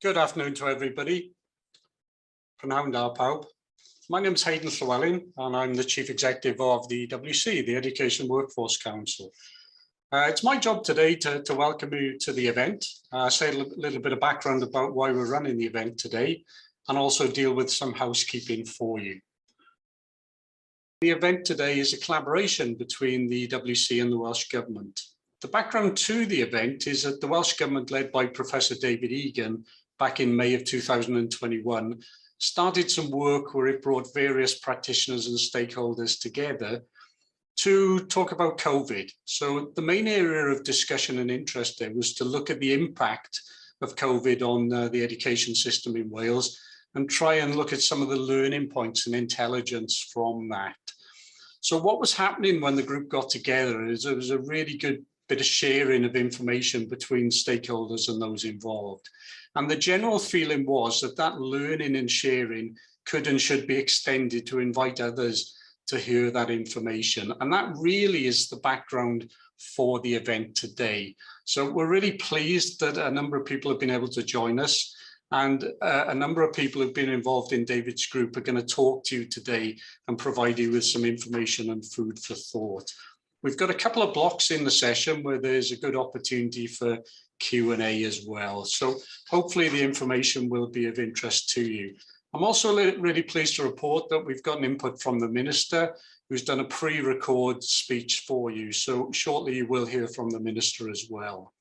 Good afternoon to everybody. Prynawn da pawb. My name is Hayden Llewellyn and I'm the Chief Executive of the EWC, the Education Workforce Council. It's my job today to welcome you to the event, say a little bit of background about why we're running the event today, and also deal with some housekeeping for you. The event today is a collaboration between the EWC and the Welsh Government. The background to the event is that the Welsh Government, led by Professor David Egan, back in May of 2021, started some work where it brought various practitioners and stakeholders together to talk about COVID. So the main area of discussion and interest there was to look at the impact of COVID on the education system in Wales and try and look at some of the learning points and intelligence from that. So what was happening when the group got together is there was a really good bit of sharing of information between stakeholders and those involved. And the general feeling was that that learning and sharing could and should be extended to invite others to hear that information. And that really is the background for the event today. So we're really pleased that a number of people have been able to join us, and a number of people who've been involved in David's group are going to talk to you today and provide you with some information and food for thought. We've got a couple of blocks in the session where there's a good opportunity for Q&A as well. So hopefully the information will be of interest to you. I'm also really pleased to report that we've got an input from the Minister, who's done a pre-record speech for you. So shortly you will hear from the Minister as well.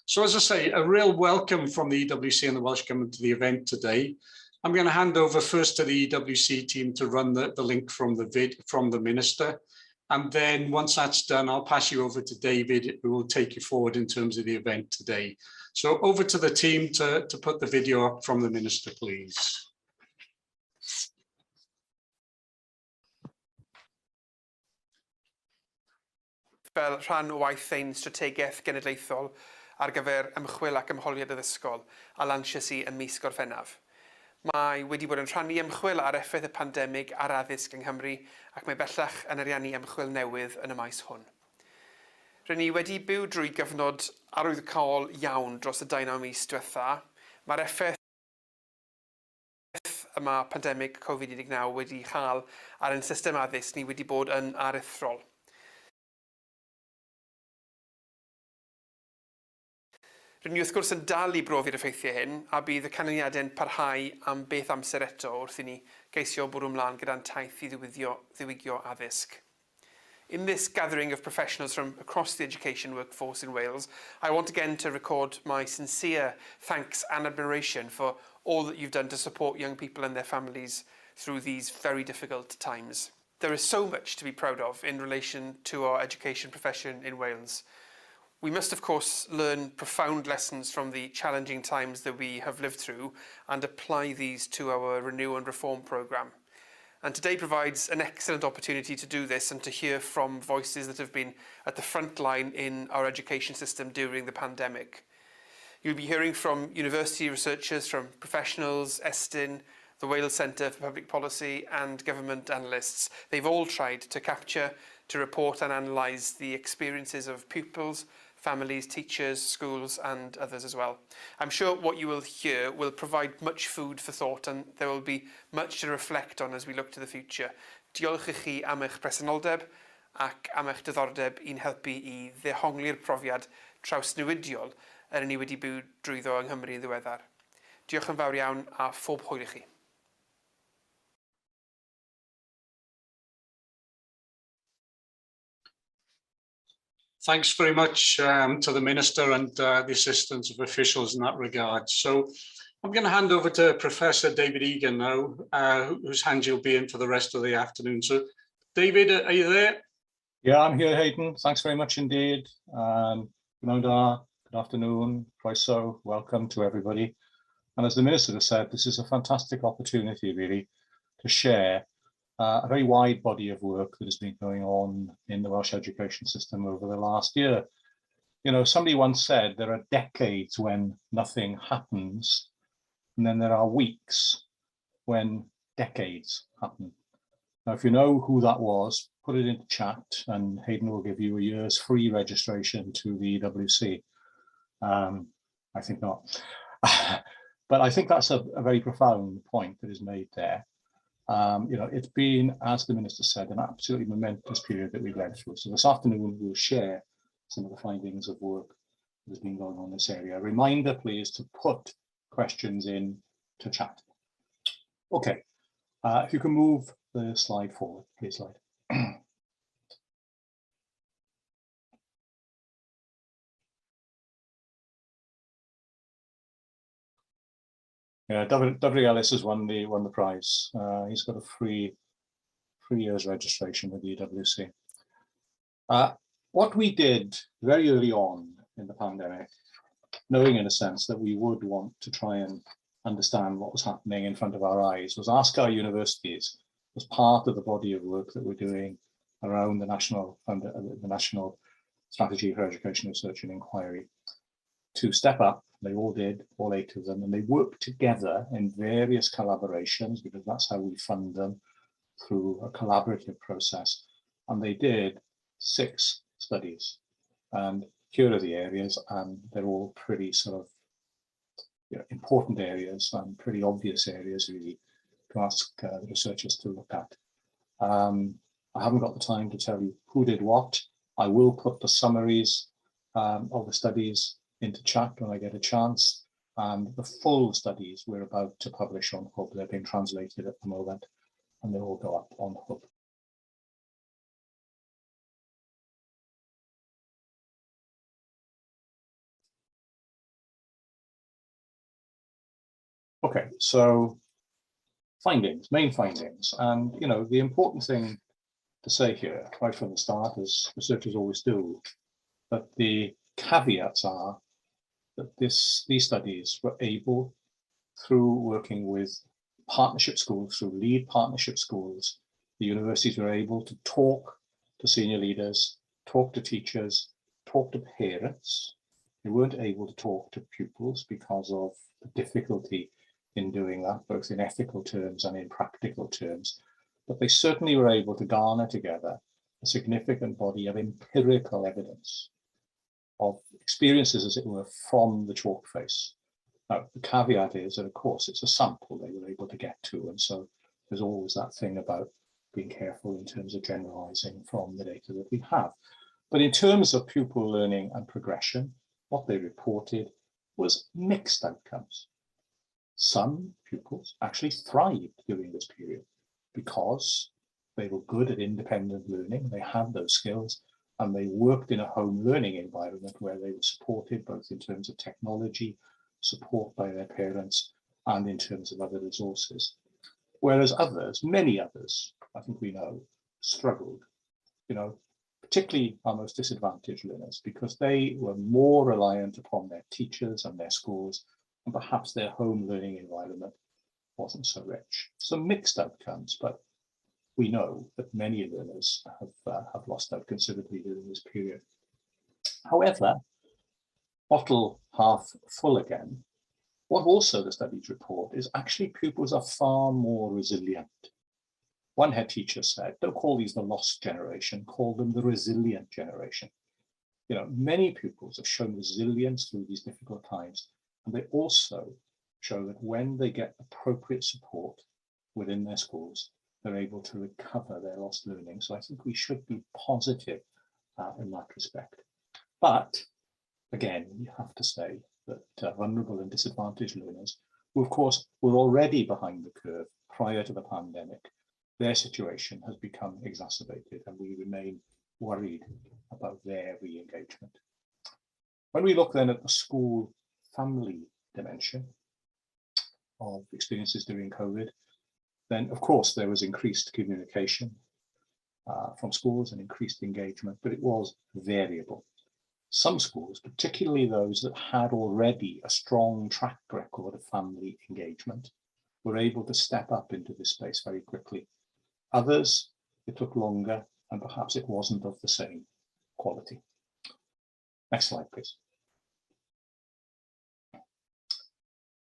So as I say, a real welcome from the EWC and the Welsh Government to the event today. I'm going to hand over first to the EWC team to run the link from the Minister. And then once that's done, I'll pass you over to David, who will take you forward in terms of the event today. So over to the team to put the video up from the Minister, please. Fel rhan o waith ein strategaeth genedlaethol ar gyfer ymchwil ac ymholiad addysgol a lansiais i ym mis Gorffennaf. Mae wedi bod yn rhannu ymchwil ar effaith y pandemig ar addysg yng Nghymru ac mae bellach yn ariannu ymchwil newydd yn y maes hwn. Rydyn ni wedi byw drwy gyfnod arwyddocaol iawn dros y 9 mis diwethaf. Mae'r effaith yma pandemig Covid-19 wedi chael ar ein system addysg ni wedi bod yn aruthrol. Rydyn ni wrth gwrs yn dal i brofi'r effeithiau hyn, a bydd y canlyniadau'n parhau am beth amser eto wrth i ni ceisio bwrw ymlaen gyda'n taith i ddiwygio addysg. In this gathering of professionals from across the education workforce in Wales, I want again to record my sincere thanks and admiration for all that you've done to support young people and their families through these very difficult times. There is so much to be proud of in relation to our education profession in Wales. We must, of course, learn profound lessons from the challenging times that we have lived through and apply these to our Renew and Reform programme. And today provides an excellent opportunity to do this and to hear from voices that have been at the front line in our education system during the pandemic. You'll be hearing from university researchers, from professionals, Estyn, the Wales Centre for Public Policy and government analysts. They've all tried to capture, to report and analyse the experiences of pupils, families, teachers, schools and others as well. I'm sure what you will hear will provide much food for thought and there will be much to reflect on as we look to the future. Diolch i chi am eich presenoldeb ac am eich diddordeb i'n helpu i ddehongli'r profiad trawsnewidiol yr ni wedi byw drwyddo yng Nghymru yn ddiweddar. Diolch yn fawr iawn a phob hwyl i chi. Thanks very much to the Minister and the assistance of officials in that regard. So I'm going to hand over to Professor David Egan now, whose hand you'll be in for the rest of the afternoon. So David, are you there? Yeah, I'm here, Hayden. Thanks very much indeed. Good afternoon, pwysau, welcome to everybody. And as the Minister has said, this is a fantastic opportunity really to share a very wide body of work that has been going on in the Welsh education system over the last year. You know, somebody once said there are decades when nothing happens, and then there are weeks when decades happen. Now, if you know who that was, put it into chat and Hayden will give you a year's free registration to the EWC. I think not. But I think that's a very profound point that is made there. It's been, as the Minister said, an absolutely momentous period that we've led through. So this afternoon, we'll share some of the findings of work that has been going on in this area. A reminder, please, to put questions in to chat. Okay, if you can move the slide forward, please, slide. Yeah, W. Ellis has won the prize. He's got a free 3 years registration with the EWC. What we did very early on in the pandemic, knowing in a sense that we would want to try and understand what was happening in front of our eyes, was ask our universities, as part of the body of work that we're doing around the National Strategy for Education, Research and Inquiry, to step up. They all did, all 8 of them, and they worked together in various collaborations, because that's how we fund them, through a collaborative process. And they did 6 studies. And here are the areas, and they're all pretty sort of important areas and pretty obvious areas, really, to ask the researchers to look at. I haven't got the time to tell you who did what. I will put the summaries of the studies into chat when I get a chance. And the full studies we're about to publish on Hub. They're being translated at the moment, and they all go up on Hub. Okay, so main findings. And, the important thing to say here, right from the start, as researchers always do, that the caveats are that these studies were able, through working with partnership schools, through lead partnership schools, the universities were able to talk to senior leaders, talk to teachers, talk to parents. They weren't able to talk to pupils because of the difficulty in doing that, both in ethical terms and in practical terms. But they certainly were able to garner together a significant body of empirical evidence, of experiences, as it were, from the chalk face. Now, the caveat is that, of course, it's a sample they were able to get to. And so there's always that thing about being careful in terms of generalizing from the data that we have. But in terms of pupil learning and progression, what they reported was mixed outcomes. Some pupils actually thrived during this period because they were good at independent learning, they had those skills, and they worked in a home learning environment where they were supported both in terms of technology, support by their parents, and in terms of other resources. Whereas others, many others, I think we know, struggled, particularly our most disadvantaged learners, because they were more reliant upon their teachers and their schools, and perhaps their home learning environment wasn't so rich. So mixed outcomes, but we know that many learners have lost out considerably during this period. However, bottle half full again, what also the studies report is actually pupils are far more resilient. One head teacher said, don't call these the lost generation, call them the resilient generation. Many pupils have shown resilience through these difficult times, and they also show that when they get appropriate support within their schools, they're able to recover their lost learning. So I think we should be positive in that respect. But again, you have to say that vulnerable and disadvantaged learners, who of course were already behind the curve prior to the pandemic, their situation has become exacerbated, and we remain worried about their re-engagement. When we look then at the school family dimension of experiences during COVID, then of course there was increased communication from schools and increased engagement, but it was variable. Some schools, particularly those that had already a strong track record of family engagement, were able to step up into this space very quickly. Others, it took longer, and perhaps it wasn't of the same quality. Next slide, please.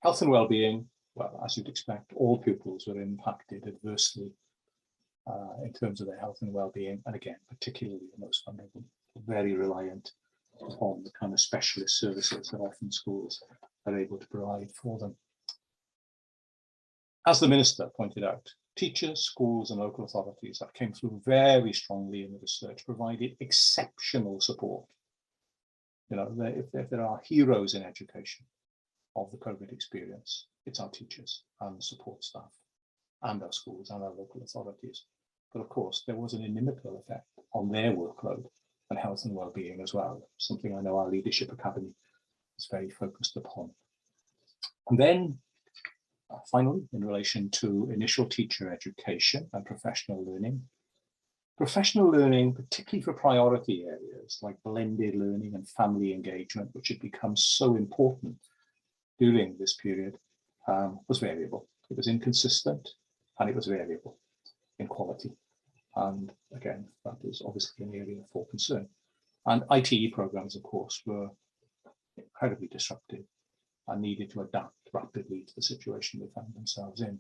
Health and well-being, well, as you'd expect, all pupils were impacted adversely in terms of their health and well-being, and again, particularly the most vulnerable, very reliant on the kind of specialist services that often schools are able to provide for them. as the Minister pointed out, teachers, schools and local authorities, that came through very strongly in the research, provided exceptional support. You know, if there are heroes in education of the COVID experience, it's our teachers and support staff and our schools and our local authorities. But of course, there was an inimical effect on their workload and health and well-being as well, something I know our Leadership Academy is very focused upon. And then finally, in relation to initial teacher education and professional learning, particularly for priority areas like blended learning and family engagement, which had become so important during this period, was variable. It was inconsistent and it was variable in quality. And again, that is obviously an area for concern. And ITE programs, of course, were incredibly disruptive and needed to adapt rapidly to the situation they found themselves in.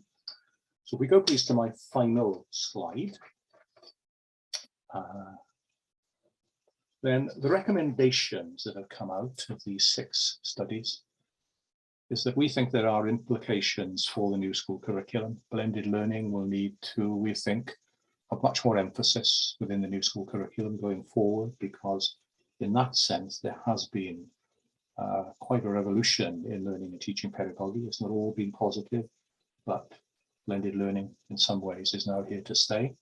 So if we go please to my final slide, then the recommendations that have come out of these 6 studies is that we think there are implications for the new school curriculum. Blended learning will need to, we think, have much more emphasis within the new school curriculum going forward, because in that sense there has been quite a revolution in learning and teaching pedagogy. It's not all been positive, but blended learning in some ways is now here to stay.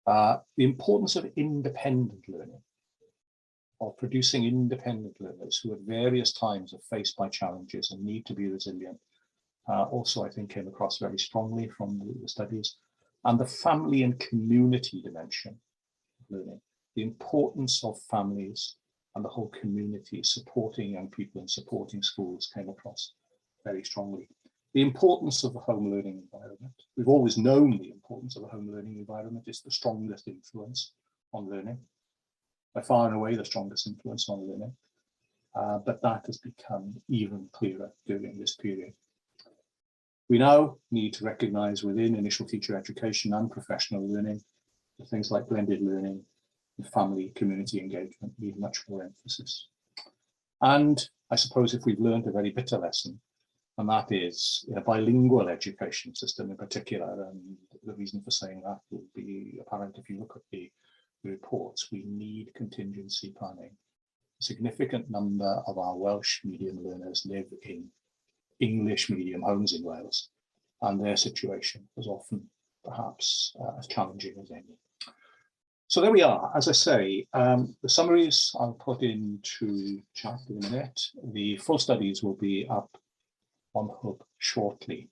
The importance of independent learning, of producing independent learners who at various times are faced by challenges and need to be resilient, also I think came across very strongly from the studies. And the family and community dimension of learning, the importance of families and the whole community supporting young people and supporting schools came across very strongly. The importance of the home learning environment. We've always known the importance of a home learning environment. It's the strongest influence on learning, by far and away the strongest influence on learning, but that has become even clearer during this period. We now need to recognise within initial teacher education and professional learning that things like blended learning and family community engagement need much more emphasis. And I suppose if we've learned a very bitter lesson, and that is in a bilingual education system in particular, and the reason for saying that will be apparent if you look at the reports, we need contingency planning. A significant number of our Welsh medium learners live in English medium homes in Wales, and their situation was often perhaps as challenging as any. So there we are. As I say, the summaries I'll put into chat in a minute. The full studies will be up on Hub shortly.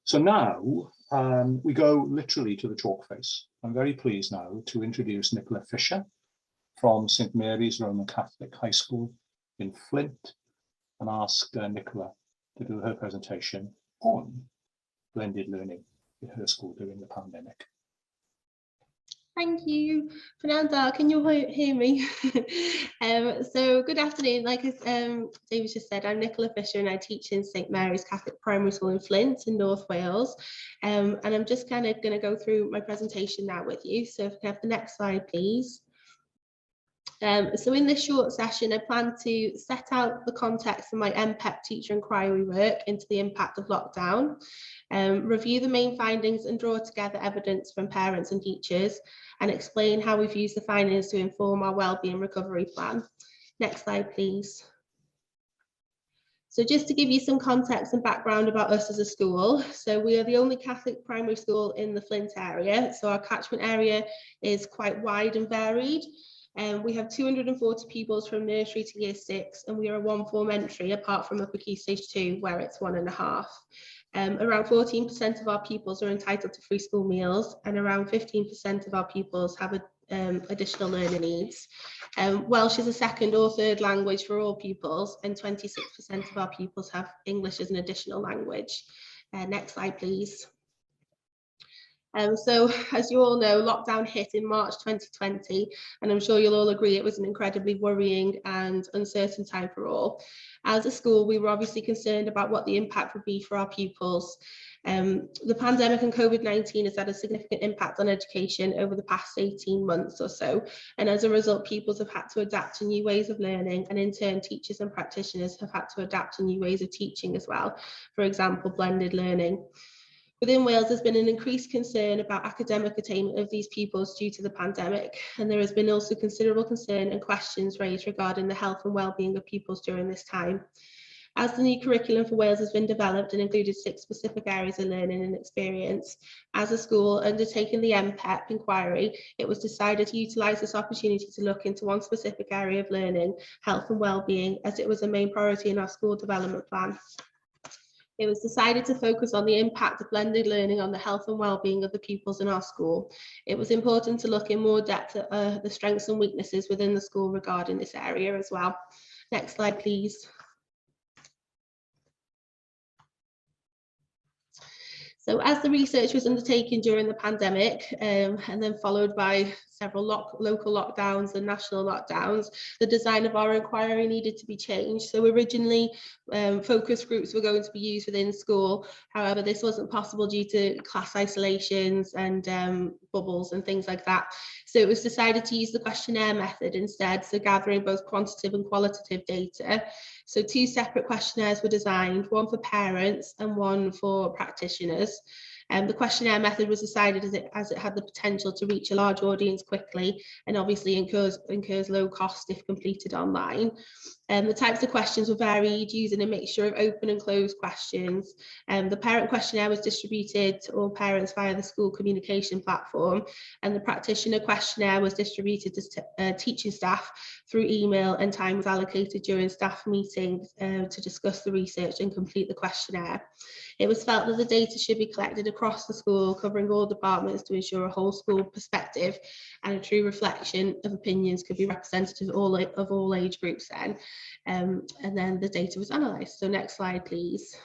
So now we go literally to the chalk face. I'm very pleased now to introduce Nicola Fisher from St Mary's Roman Catholic High School in Flint, and ask Nicola to do her presentation on blended learning in her school during the pandemic. Thank you, Fernanda. Can you hear me? So good afternoon. Like David just said, I'm Nicola Fisher and I teach in St Mary's Catholic Primary School in Flint in North Wales. And I'm just kind of going to go through my presentation now with you. So if we can have the next slide, please. So in this short session, I plan to set out the context of my MPEP teacher inquiry work into the impact of lockdown, review the main findings and draw together evidence from parents and teachers, and explain how we've used the findings to inform our wellbeing recovery plan. Next slide, please. So just to give you some context and background about us as a school, so we are the only Catholic primary school in the Flint area, so our catchment area is quite wide and varied. We have 240 pupils from nursery to year 6, and we are a 1-form entry, apart from upper key stage 2, where it's 1.5. Around 14% of our pupils are entitled to free school meals, and around 15% of our pupils have additional learning needs. Welsh is a second or third language for all pupils, and 26% of our pupils have English as an additional language. Next slide, please. So as you all know, lockdown hit in March 2020, and I'm sure you'll all agree it was an incredibly worrying and uncertain time for all. As a school, we were obviously concerned about what the impact would be for our pupils. The pandemic and COVID-19 has had a significant impact on education over the past 18 months or so, and as a result, pupils have had to adapt to new ways of learning, and in turn, teachers and practitioners have had to adapt to new ways of teaching as well. For example, blended learning. Within Wales, there's been an increased concern about academic attainment of these pupils due to the pandemic, and there has been also considerable concern and questions raised regarding the health and well-being of pupils during this time. As the new curriculum for Wales has been developed and included 6 specific areas of learning and experience, as a school undertaking the MPEP inquiry, it was decided to utilise this opportunity to look into one specific area of learning, health and well-being, as it was a main priority in our school development plan. It was decided to focus on the impact of blended learning on the health and well-being of the pupils in our school. It was important to look in more depth at the strengths and weaknesses within the school regarding this area as well. Next slide, please. So as the research was undertaken during the pandemic and then followed by several local lockdowns and national lockdowns, the design of our inquiry needed to be changed. So originally focus groups were going to be used within school. However, this wasn't possible due to class isolations and bubbles and things like that. So it was decided to use the questionnaire method instead, so gathering both quantitative and qualitative data. So 2 separate questionnaires were designed, one for parents and one for practitioners. The questionnaire method was decided as it had the potential to reach a large audience quickly and obviously incurs low cost if completed online. The types of questions were varied, using a mixture of open and closed questions. The parent questionnaire was distributed to all parents via the school communication platform, and the practitioner questionnaire was distributed to teaching staff through email, and time was allocated during staff meetings to discuss the research and complete the questionnaire. It was felt that the data should be collected across the school, covering all departments, to ensure a whole school perspective and a true reflection of opinions could be representative of all age groups then. And then the data was analysed. So next slide, please.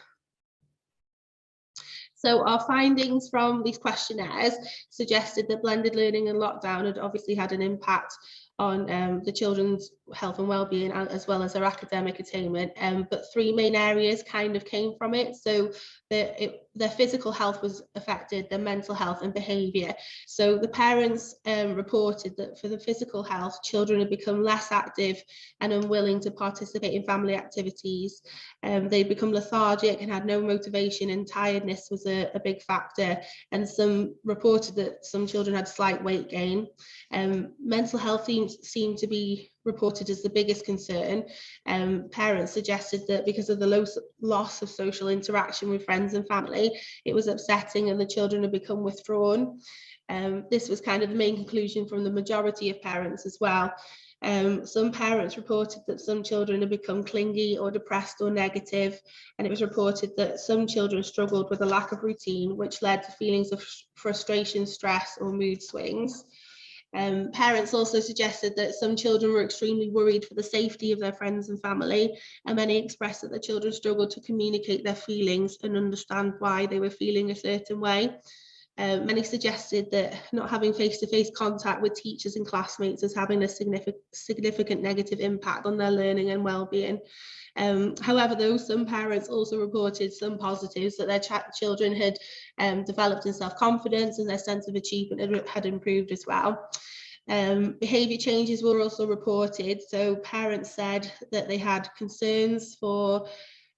So our findings from these questionnaires suggested that blended learning and lockdown had obviously had an impact on the children's health and well-being, as well as their academic attainment, but 3 main areas kind of came from it. So their physical health was affected, their mental health and behaviour. So the parents reported that for the physical health, children had become less active and unwilling to participate in family activities. They'd become lethargic and had no motivation, and tiredness was a big factor. And some reported that some children had slight weight gain. Mental health seemed to be reported as the biggest concern. Parents suggested that because of the loss of social interaction with friends and family, it was upsetting and the children had become withdrawn. This was kind of the main conclusion from the majority of parents as well. Some parents reported that some children had become clingy or depressed or negative, and it was reported that some children struggled with a lack of routine, which led to feelings of frustration, stress or mood swings. Parents also suggested that some children were extremely worried for the safety of their friends and family, and many expressed that the children struggled to communicate their feelings and understand why they were feeling a certain way. Many suggested that not having face-to-face contact with teachers and classmates is having a significant negative impact on their learning and well-being. However, though, some parents also reported some positives, that their children had developed in self-confidence and their sense of achievement had improved as well. Behaviour changes were also reported. So parents said that they had concerns for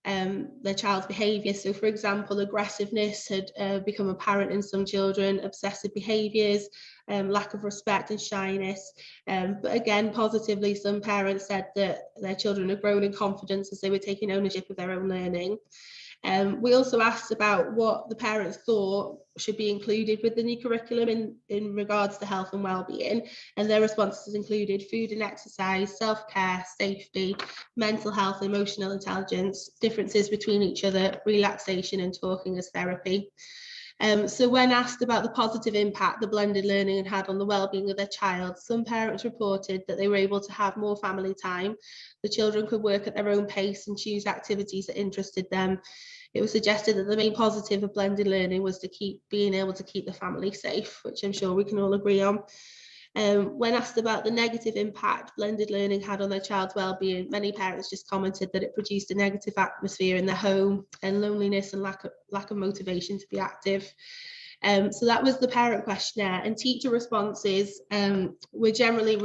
their child's behaviour. So, for example, aggressiveness had become apparent in some children, obsessive behaviours, lack of respect and shyness. But again, positively, some parents said that their children had grown in confidence as they were taking ownership of their own learning. We also asked about what the parents thought should be included with the new curriculum in regards to health and well-being, and their responses included food and exercise, self-care, safety, mental health, emotional intelligence, differences between each other, relaxation and talking as therapy. So when asked about the positive impact the blended learning had had on the well-being of their child, some parents reported that they were able to have more family time. The children could work at their own pace and choose activities that interested them. It was suggested that the main positive of blended learning was to being able to keep the family safe, which I'm sure we can all agree on. When asked about the negative impact blended learning had on their child's well-being, many parents just commented that it produced a negative atmosphere in their home and loneliness and lack of motivation to be active. So that was the parent questionnaire, and teacher responses were generally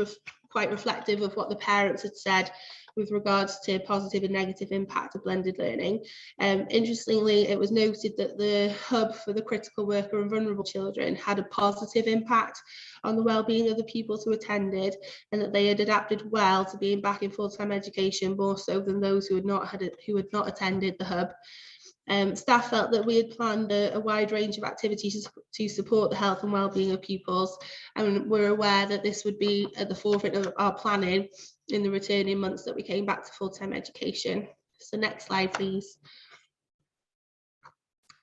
quite reflective of what the parents had said. with regards to positive and negative impact of blended learning. Interestingly, it was noted that the hub for the critical worker and vulnerable children had a positive impact on the well-being of the pupils who attended, and that they had adapted well to being back in full-time education, more so than those who had not attended the hub. Staff felt that we had planned a wide range of activities to support the health and well-being of pupils, and we're aware that this would be at the forefront of our planning in the returning months that we came back to full-time education. So next slide, please.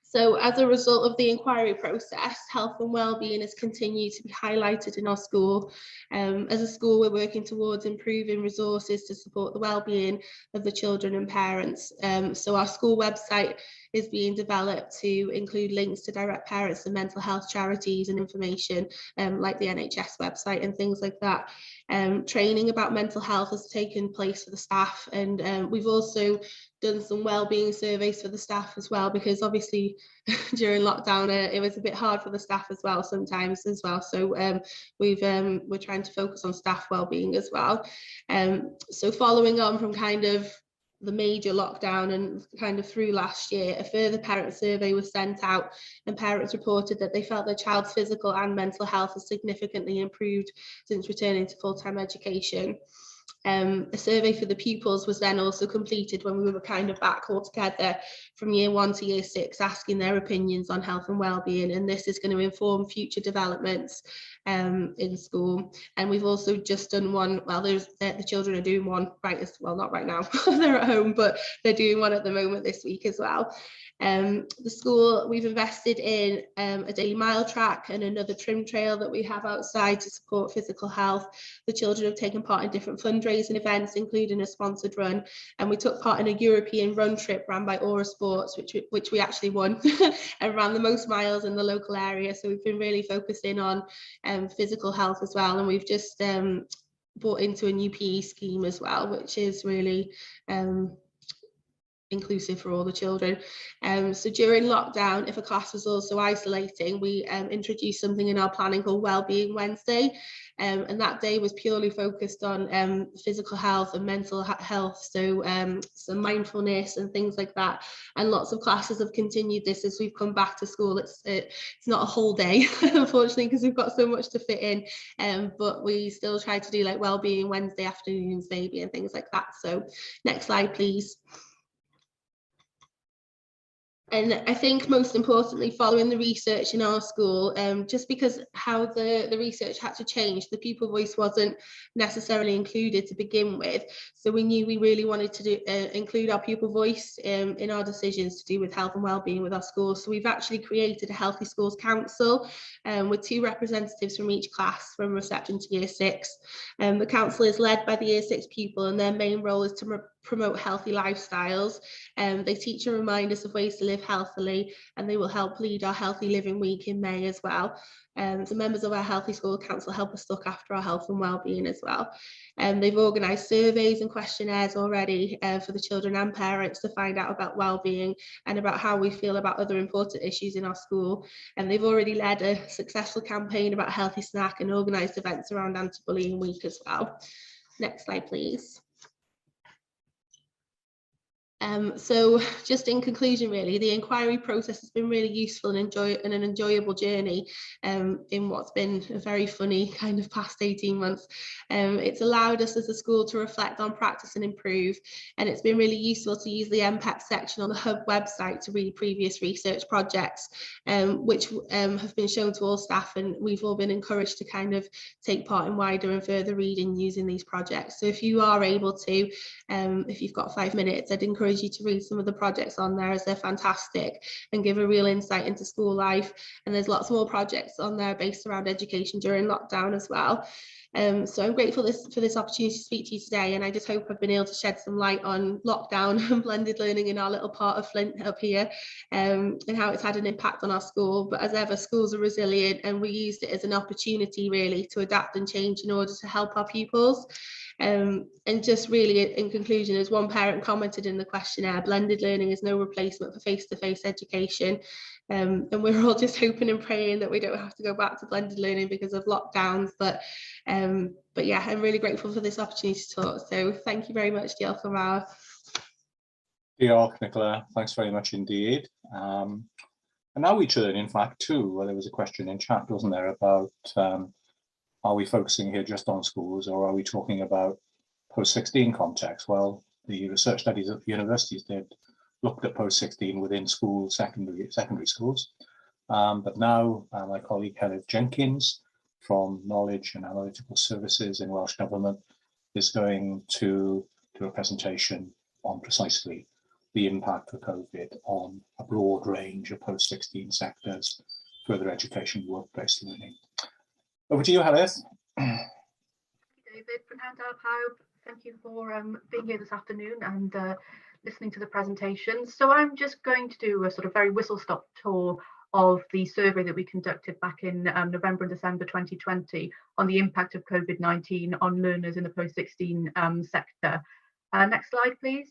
So as a result of the inquiry process, health and wellbeing has continued to be highlighted in our school. As a school, we're working towards improving resources to support the wellbeing of the children and parents. So our school website is being developed to include links to direct parents and mental health charities and information like the NHS website and things like that. Training about mental health has taken place for the staff, and we've also done some wellbeing surveys for the staff as well, because obviously during lockdown it was a bit hard for the staff as well sometimes as well. So we're trying to focus on staff wellbeing as well. So following on from kind of the major lockdown and kind of through last year, a further parent survey was sent out, and parents reported that they felt their child's physical and mental health has significantly improved since returning to full-time education. A survey for the pupils was then also completed when we were kind of back all together from year 1 to year 6, asking their opinions on health and wellbeing, and this is going to inform future developments in school. And we've also just done one, well, the children are doing one not right now, they're at home, but they're doing one at the moment this week as well. The school, we've invested in a daily mile track and another trim trail that we have outside to support physical health. The children have taken part in different fundraising events, including a sponsored run, and we took part in a European run trip run by Aura Sports, which we actually won and ran the most miles in the local area. So we've been really focusing on physical health as well, and we've just bought into a new PE scheme as well, which is really inclusive for all the children. So during lockdown, if a class was also isolating, we introduced something in our planning called Wellbeing Wednesday, and that day was purely focused on physical health and mental health, so some mindfulness and things like that. And lots of classes have continued this as we've come back to school. It's not a whole day unfortunately, because we've got so much to fit in, but we still try to do like Wellbeing Wednesday afternoons maybe and things like that. So next slide, please. And I think most importantly, following the research in our school, just because how the research had to change, the pupil voice wasn't necessarily included to begin with. So we knew we really wanted to include our pupil voice in our decisions to do with health and wellbeing with our schools. So we've actually created a Healthy Schools Council with 2 representatives from each class from reception to year 6. The council is led by the year 6 pupil, and their main role is to promote healthy lifestyles. They teach and remind us of ways to live healthily, and they will help lead our Healthy Living Week in May as well. So members of our Healthy School Council help us look after our health and wellbeing as well. They've organised surveys and questionnaires already for the children and parents to find out about wellbeing and about how we feel about other important issues in our school. And they've already led a successful campaign about healthy snack and organised events around Anti-Bullying Week as well. Next slide, please. So just in conclusion, really, the inquiry process has been really useful and an enjoyable journey in what's been a very funny kind of past 18 months. It's allowed us as a school to reflect on practice and improve, and it's been really useful to use the MPEP section on the Hub website to read previous research projects, which have been shown to all staff, and we've all been encouraged to kind of take part in wider and further reading using these projects. So if you are able to, if you've got 5 minutes, I'd encourage you to read some of the projects on there, as they're fantastic and give a real insight into school life. And there's lots more projects on there based around education during lockdown as well. So I'm grateful for this opportunity to speak to you today, and I just hope I've been able to shed some light on lockdown and blended learning in our little part of Flint up here, and how it's had an impact on our school. But as ever, schools are resilient, and we used it as an opportunity really to adapt and change in order to help our pupils. And just really in conclusion, as one parent commented in the questionnaire, blended learning is no replacement for face-to-face education. And we're all just hoping and praying that we don't have to go back to blended learning because of lockdowns. But yeah, I'm really grateful for this opportunity to talk. So thank you very much, Diolch yn fawr. Diolch, Nicola. Thanks very much indeed. And now we turn, in fact, to, well, there was a question in chat, wasn't there, about are we focusing here just on schools, or are we talking about post-16 context? Well, the research studies at the universities looked at post-16 within schools, secondary schools. But now my colleague Heather Jenkins from Knowledge and Analytical Services in Welsh Government is going to do a presentation on precisely the impact of COVID on a broad range of post-16 sectors, further education, work-based learning. Over to you, Heather. David, thank you for being here this afternoon and listening to the presentation. So I'm just going to do a sort of very whistle-stop tour of the survey that we conducted back in November and December 2020 on the impact of COVID-19 on learners in the post-16 sector. Next slide, please.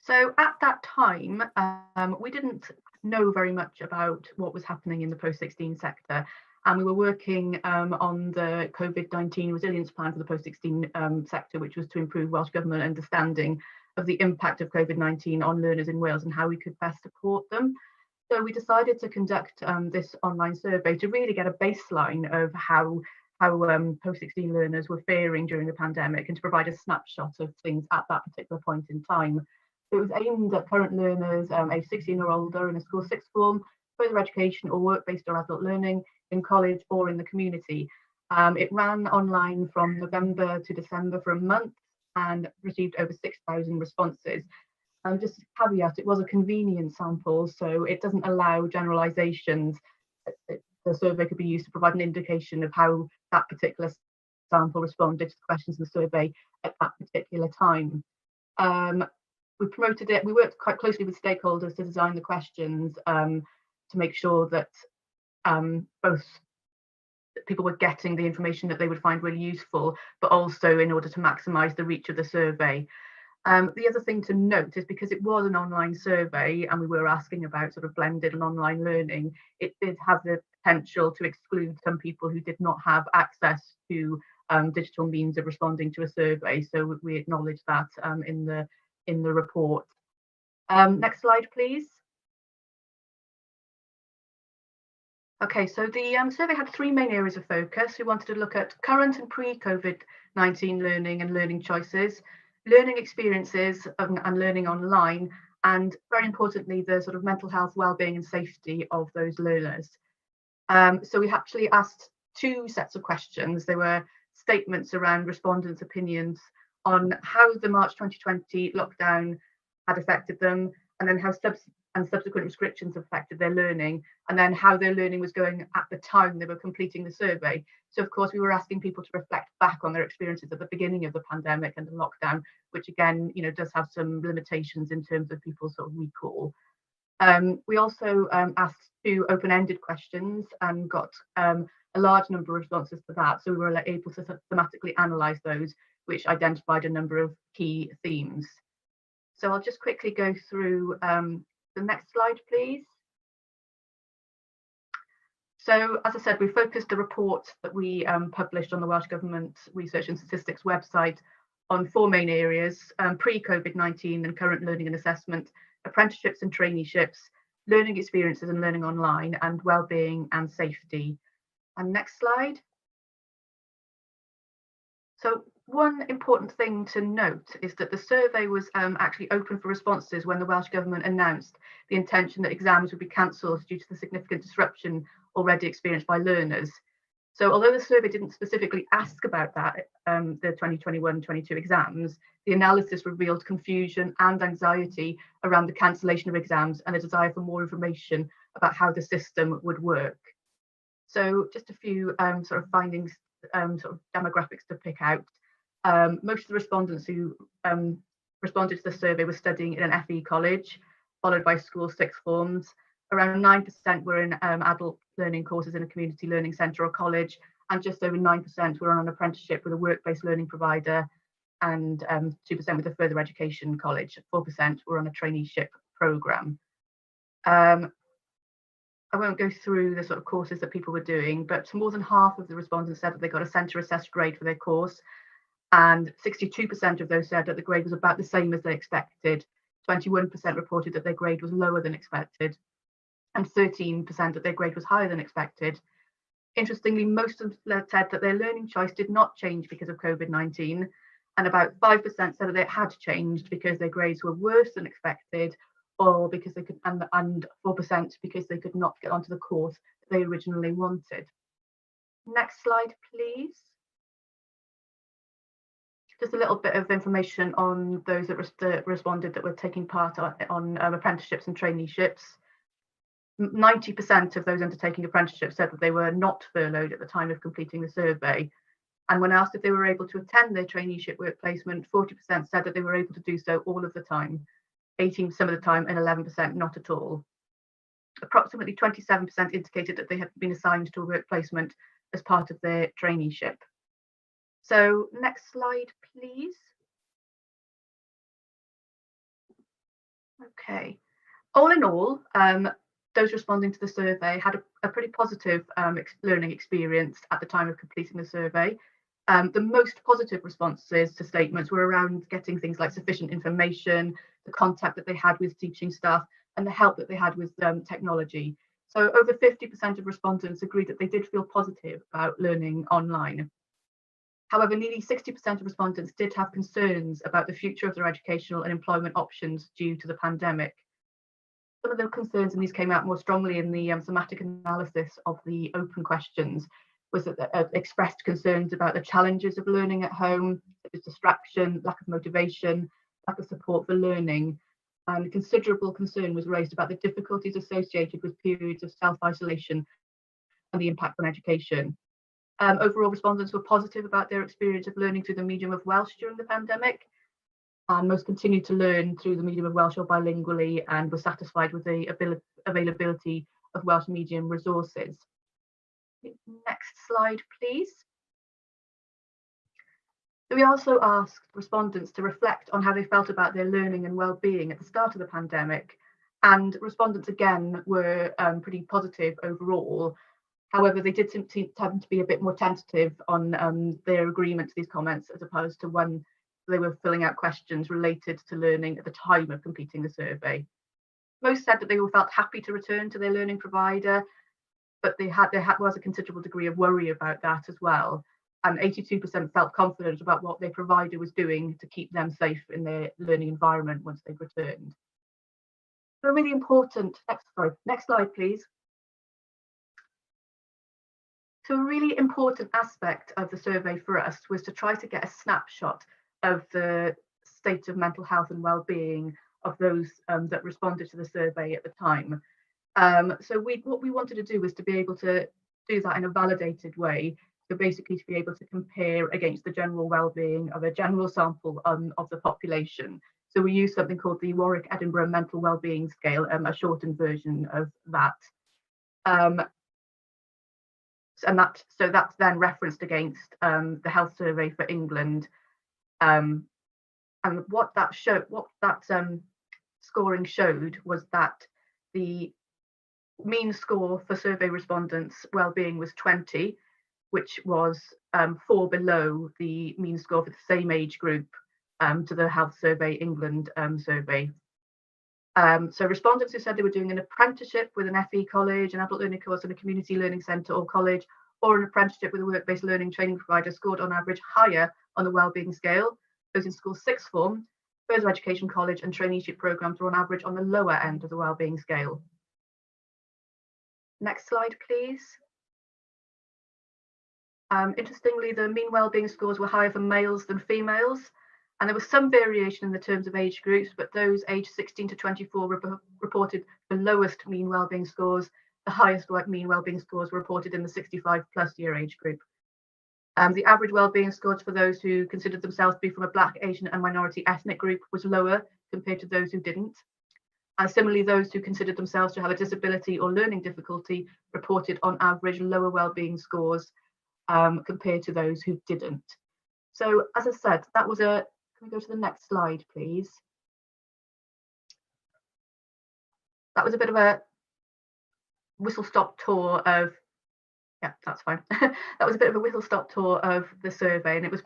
So at that time, we didn't know very much about what was happening in the post-16 sector, and we were working on the COVID-19 resilience plan for the post-16 sector, which was to improve Welsh Government understanding of the impact of COVID-19 on learners in Wales and how we could best support them. So we decided to conduct this online survey to really get a baseline of how post-16 learners were faring during the pandemic and to provide a snapshot of things at that particular point in time. It was aimed at current learners aged 16 or older in a school sixth form, further education or work-based or adult learning in college or in the community. It ran online from November to December for a month and received over 6,000 responses. Just a caveat, it was a convenient sample, so it doesn't allow generalizations. The survey could be used to provide an indication of how that particular sample responded to the questions in the survey at that particular time. We promoted it. We worked quite closely with stakeholders to design the questions to make sure that both people were getting the information that they would find really useful, but also in order to maximise the reach of the survey. The other thing to note is because it was an online survey and we were asking about sort of blended and online learning, it did have the potential to exclude some people who did not have access to digital means of responding to a survey. So we acknowledge that in the report. Next slide, please. Okay, so the survey had three main areas of focus. We wanted to look at current and pre-COVID-19 learning and learning choices, learning experiences and learning online, and very importantly, the sort of mental health, well-being and safety of those learners. So we actually asked two sets of questions. They were statements around respondents' opinions on how the March 2020 lockdown had affected them, and then how subsequent restrictions affected their learning, and then how their learning was going at the time they were completing the survey. So of course we were asking people to reflect back on their experiences at the beginning of the pandemic and the lockdown, which again, you know, does have some limitations in terms of people's sort of recall. We also asked two open-ended questions and got a large number of responses to that. So we were able to thematically analyse those, which identified a number of key themes. So I'll just quickly go through the next slide, please. So, as I said, we focused the report that we published on the Welsh Government Research and Statistics website on four main areas: pre-COVID-19 and current learning and assessment, apprenticeships and traineeships, learning experiences and learning online, and well-being and safety. And next slide. So one important thing to note is that the survey was actually open for responses when the Welsh Government announced the intention that exams would be cancelled due to the significant disruption already experienced by learners. So although the survey didn't specifically ask about that, the 2021-22 exams, the analysis revealed confusion and anxiety around the cancellation of exams and a desire for more information about how the system would work. So just a few sort of findings, sort of demographics to pick out. Most of the respondents who responded to the survey were studying in an FE college, followed by school sixth forms, Around 9% were in adult learning courses in a community learning centre or college, and just over 9% were on an apprenticeship with a work-based learning provider, and 2% with a further education college. 4% were on a traineeship programme. I won't go through the sort of courses that people were doing, but more than half of the respondents said that they got a centre assessed grade for their course, and 62% of those said that the grade was about the same as they expected. 21% reported that their grade was lower than expected, and 13% that their grade was higher than expected. Interestingly, most of them said that their learning choice did not change because of COVID-19, and about 5% said that it had changed because their grades were worse than expected, or because they could, and 4% because they could not get onto the course that they originally wanted. Next slide, please. Just a little bit of information on those that responded that were taking part on apprenticeships and traineeships. 90% of those undertaking apprenticeships said that they were not furloughed at the time of completing the survey. And when asked if they were able to attend their traineeship work placement, 40% said that they were able to do so all of the time, 18% some of the time, and 11% not at all. Approximately 27% indicated that they had been assigned to a work placement as part of their traineeship. So next slide, please. Okay. All in all, those responding to the survey had a pretty positive learning experience at the time of completing the survey. The most positive responses to statements were around getting things like sufficient information, the contact that they had with teaching staff, and the help that they had with technology. So over 50% of respondents agreed that they did feel positive about learning online. However, nearly 60% of respondents did have concerns about the future of their educational and employment options due to the pandemic. Some of the concerns, and these came out more strongly in the thematic analysis of the open questions, was that expressed concerns about the challenges of learning at home, such as distraction, lack of motivation, lack of support for learning, and considerable concern was raised about the difficulties associated with periods of self-isolation and the impact on education. Overall, respondents were positive about their experience of learning through the medium of Welsh during the pandemic, and most continued to learn through the medium of Welsh or bilingually, and were satisfied with the availability of Welsh medium resources. Next slide, please. We also asked respondents to reflect on how they felt about their learning and well-being at the start of the pandemic, and respondents again were pretty positive overall. However, they did tend to be a bit more tentative on their agreement to these comments, as opposed to when they were filling out questions related to learning at the time of completing the survey. Most said that they all felt happy to return to their learning provider, but there was a considerable degree of worry about that as well. And 82% felt confident about what their provider was doing to keep them safe in their learning environment once they'd returned. So a really important, next slide, please. So a really important aspect of the survey for us was to try to get a snapshot of the state of mental health and well-being of those that responded to the survey at the time. So what we wanted to do was to be able to do that in a validated way, so basically to be able to compare against the general well-being of a general sample of the population. So we used something called the Warwick-Edinburgh Mental Wellbeing Scale, a shortened version of that. And that's then referenced against the Health Survey for England. And what that scoring showed was that the mean score for survey respondents' well-being was 20, which was 4 below the mean score for the same age group to the Health Survey England survey. So respondents who said they were doing an apprenticeship with an FE college, an adult learning course in a community learning centre or college, or an apprenticeship with a work-based learning training provider scored on average higher on the wellbeing scale. Those in school sixth form, further education college and traineeship programmes were on average on the lower end of the wellbeing scale. Next slide, please. Interestingly, the mean wellbeing scores were higher for males than females, and there was some variation in the terms of age groups, but those aged 16 to 24 reported the lowest mean wellbeing scores. The highest mean wellbeing scores were reported in the 65+ year age group. The average wellbeing scores for those who considered themselves to be from a Black, Asian and minority ethnic group was lower compared to those who didn't. And similarly, those who considered themselves to have a disability or learning difficulty reported on average lower wellbeing scores compared to those who didn't. So as I said, that was a, can we go to the next slide, please? That was a bit of a whistle-stop tour of, yeah, that's fine. That was a bit of a whistle-stop tour of the survey, and it was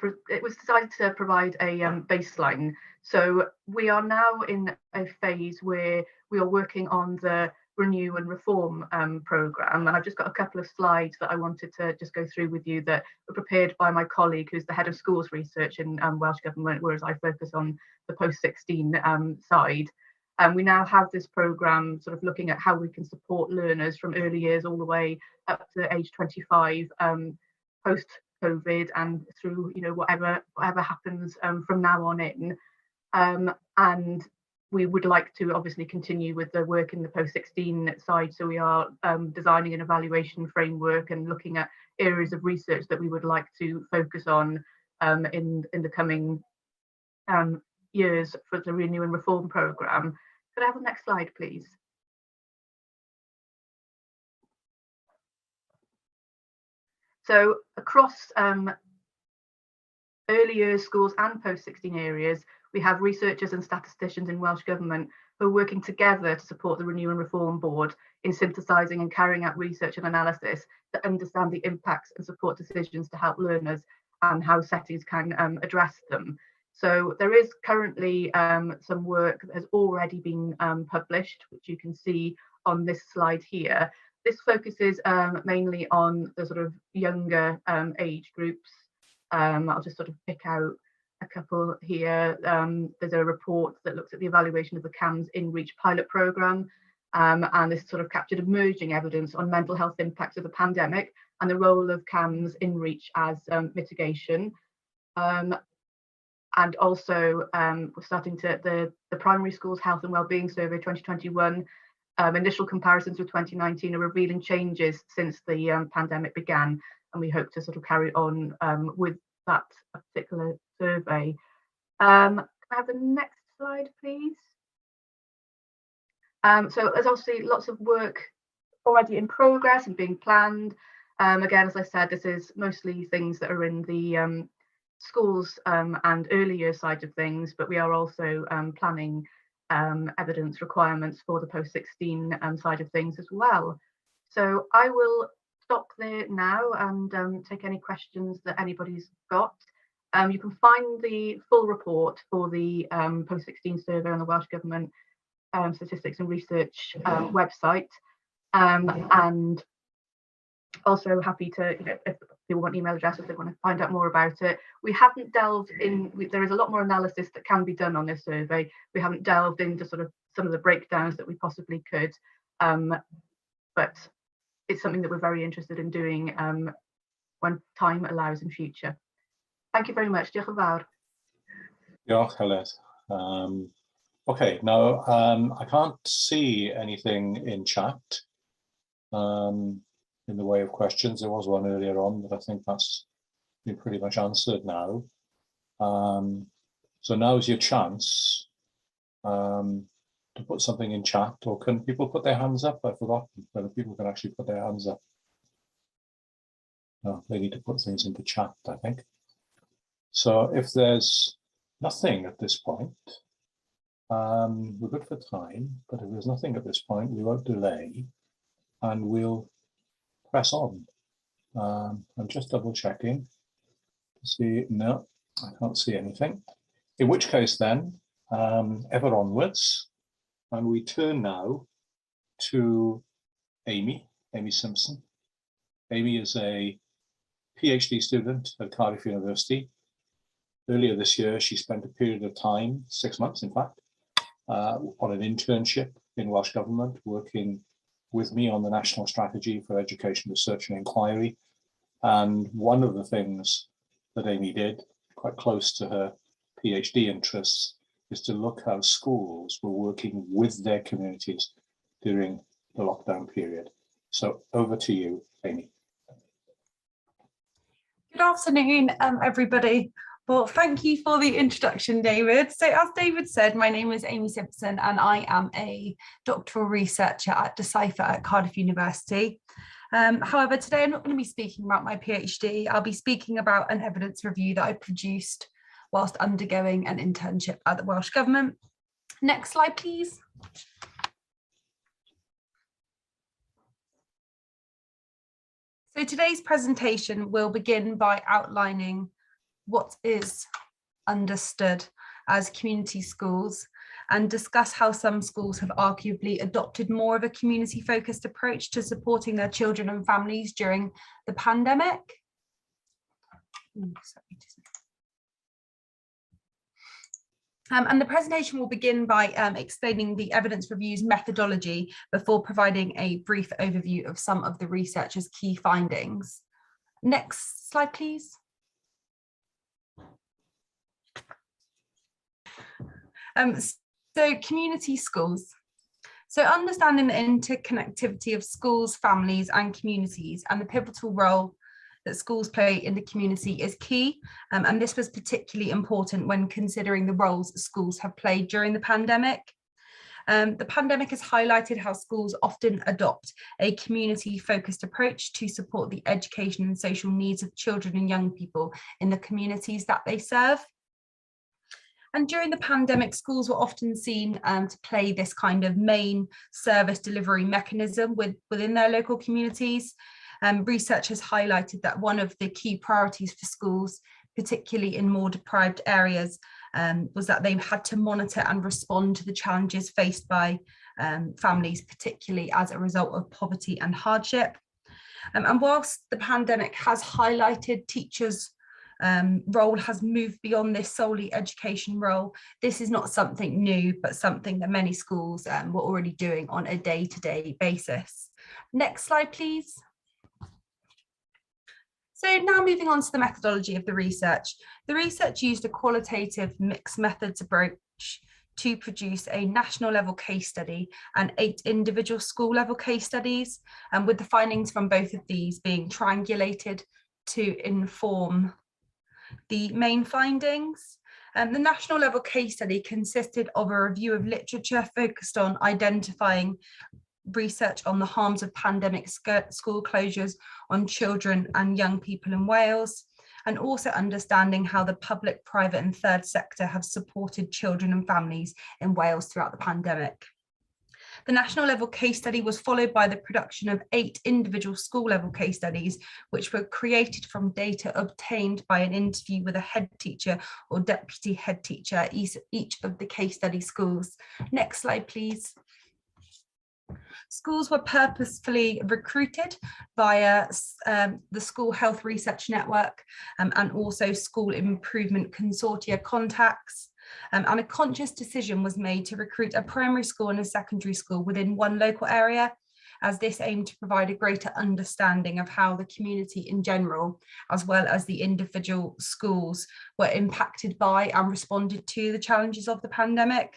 designed to provide a baseline. So we are now in a phase where we are working on the Renew and Reform programme, and I've just got a couple of slides that I wanted to just go through with you that were prepared by my colleague who's the head of schools research in Welsh Government, whereas I focus on the post-16 side. And we now have this programme sort of looking at how we can support learners from early years all the way up to age 25 post-COVID and through, you know, whatever happens from now on in. And we would like to obviously continue with the work in the post-16 side. So we are designing an evaluation framework and looking at areas of research that we would like to focus on in the coming years for the Renew and Reform programme. Could I have the next slide, please? So across early years schools and post-16 areas, we have researchers and statisticians in Welsh Government who are working together to support the Renew and Reform Board in synthesising and carrying out research and analysis to understand the impacts and support decisions to help learners and how settings can address them. So there is currently some work that has already been published, which you can see on this slide here. This focuses mainly on the sort of younger age groups. I'll just sort of pick out a couple here. There's a report that looks at the evaluation of the CAMS InReach pilot programme, and this sort of captured emerging evidence on mental health impacts of the pandemic and the role of CAMS InReach as mitigation. And also we're starting to the Primary Schools Health and Wellbeing Survey 2021, initial comparisons with 2019 are revealing changes since the pandemic began, and we hope to sort of carry on with that particular survey. Can I have the next slide, please? So there's obviously lots of work already in progress and being planned. Again, as I said, this is mostly things that are in the schools and early year side of things, but we are also planning evidence requirements for the post-16 side of things as well. So I will stop there now and take any questions that anybody's got. You can find the full report for the post-16 survey on the Welsh Government Statistics and Research website, and also happy to, you know, if people want email addresses, they want to find out more about it. We haven't delved in, there is a lot more analysis that can be done on this survey. We haven't delved into sort of some of the breakdowns that we possibly could, but it's something that we're very interested in doing when time allows in future. Thank you very much. Diolch yn fawr. Diolch, Heledd. Okay, now I can't see anything in chat in the way of questions. There was one earlier on, but I think that's been pretty much answered now. So now's your chance to put something in chat, or can people put their hands up? I've forgotten whether people can actually put their hands up. No, they need to put things into chat, I think. So if there's nothing at this point, we're good for time, but if there's nothing at this point, we won't delay and we'll press on. I'm just double checking to see, no, I can't see anything. In which case then, ever onwards, and we turn now to Amy Simpson. Amy is a PhD student at Cardiff University. Earlier this year, she spent a period of time, 6 months in fact, on an internship in Welsh Government, working with me on the National Strategy for Education, Research and Inquiry. And one of the things that Amy did, quite close to her PhD interests, is to look how schools were working with their communities during the lockdown period. So over to you, Amy. Good afternoon, everybody. Well, thank you for the introduction, David. So as David said, my name is Amy Simpson and I am a doctoral researcher at Decipher at Cardiff University. However, today I'm not going to be speaking about my PhD. I'll be speaking about an evidence review that I produced whilst undergoing an internship at the Welsh Government. Next slide, please. So today's presentation will begin by outlining what is understood as community schools and discuss how some schools have arguably adopted more of a community-focused approach to supporting their children and families during the pandemic. And the presentation will begin by explaining the evidence review's methodology before providing a brief overview of some of the researchers' key findings. Next slide, please. So community schools. So understanding the interconnectivity of schools, families and communities and the pivotal role that schools play in the community is key. And this was particularly important when considering the roles schools have played during the pandemic. The pandemic has highlighted how schools often adopt a community-focused approach to support the education and social needs of children and young people in the communities that they serve. And during the pandemic, schools were often seen to play this kind of main service delivery mechanism within their local communities. Research has highlighted that one of the key priorities for schools, particularly in more deprived areas, was that they had to monitor and respond to the challenges faced by families, particularly as a result of poverty and hardship. And whilst the pandemic has highlighted teachers' role has moved beyond this solely education role, this is not something new, but something that many schools were already doing on a day-to-day basis. Next slide, please. So now moving on to the methodology of the research. The research used a qualitative mixed methods approach to produce a national level case study and 8 individual school level case studies, and with the findings from both of these being triangulated to inform the main findings. The national level case study consisted of a review of literature focused on identifying research on the harms of pandemic school closures on children and young people in Wales, and also understanding how the public, private and third sector have supported children and families in Wales throughout the pandemic. The national level case study was followed by the production of 8 individual school level case studies, which were created from data obtained by an interview with a head teacher or deputy head teacher at each of the case study schools. Next slide, please. Schools were purposefully recruited via the School Health Research Network and also School Improvement Consortia contacts. And a conscious decision was made to recruit a primary school and a secondary school within one local area, as this aimed to provide a greater understanding of how the community in general, as well as the individual schools, were impacted by and responded to the challenges of the pandemic.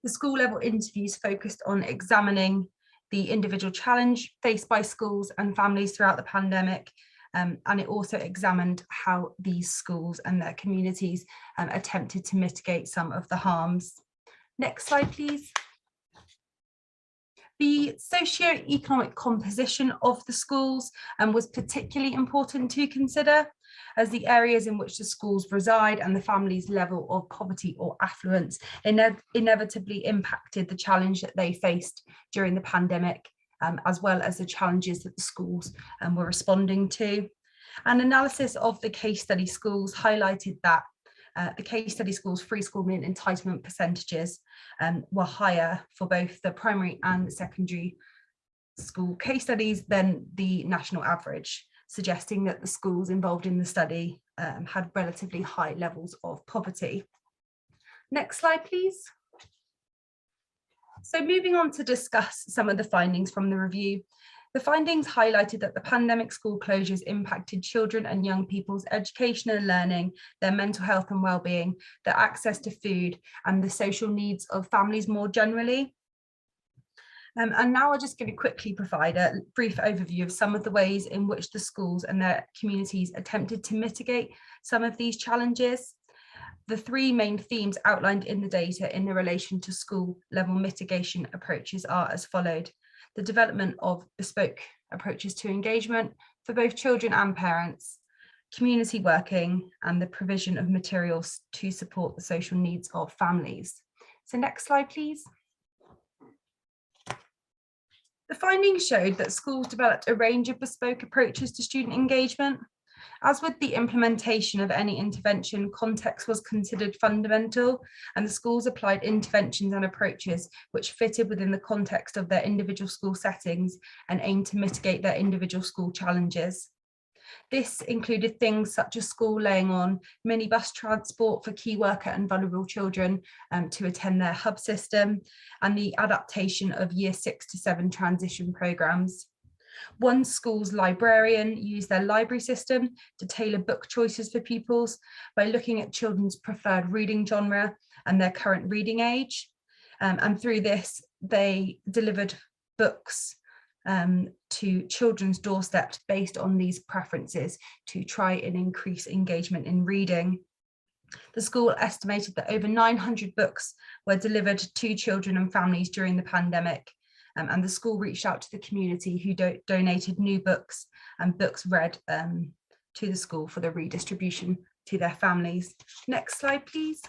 The school level interviews focused on examining the individual challenge faced by schools and families throughout the pandemic, and it also examined how these schools and their communities attempted to mitigate some of the harms. Next slide, please. The socio-economic composition of the schools was particularly important to consider, as the areas in which the schools reside and the families' level of poverty or affluence inevitably impacted the challenge that they faced during the pandemic, as well as the challenges that the schools were responding to. An analysis of the case study schools highlighted that the case study schools' free school meal entitlement percentages were higher for both the primary and secondary school case studies than the national average, suggesting that the schools involved in the study had relatively high levels of poverty. Next slide, please. So moving on to discuss some of the findings from the review. The findings highlighted that the pandemic school closures impacted children and young people's education and learning, their mental health and well-being, their access to food, and the social needs of families more generally. And now I'm just going to quickly provide a brief overview of some of the ways in which the schools and their communities attempted to mitigate some of these challenges. The three main themes outlined in the data in the relation to school level mitigation approaches are as followed: the development of bespoke approaches to engagement for both children and parents, community working, and the provision of materials to support the social needs of families. So next slide, please. The findings showed that schools developed a range of bespoke approaches to student engagement. As with the implementation of any intervention, context was considered fundamental, and the schools applied interventions and approaches which fitted within the context of their individual school settings and aimed to mitigate their individual school challenges. This included things such as school laying on minibus transport for key worker and vulnerable children to attend their hub system, and the adaptation of year 6 to 7 transition programmes. One school's librarian used their library system to tailor book choices for pupils by looking at children's preferred reading genre and their current reading age. And through this, they delivered books to children's doorsteps based on these preferences to try and increase engagement in reading. The school estimated that over 900 books were delivered to children and families during the pandemic, and the school reached out to the community who donated new books and books read to the school for the redistribution to their families. Next slide, please.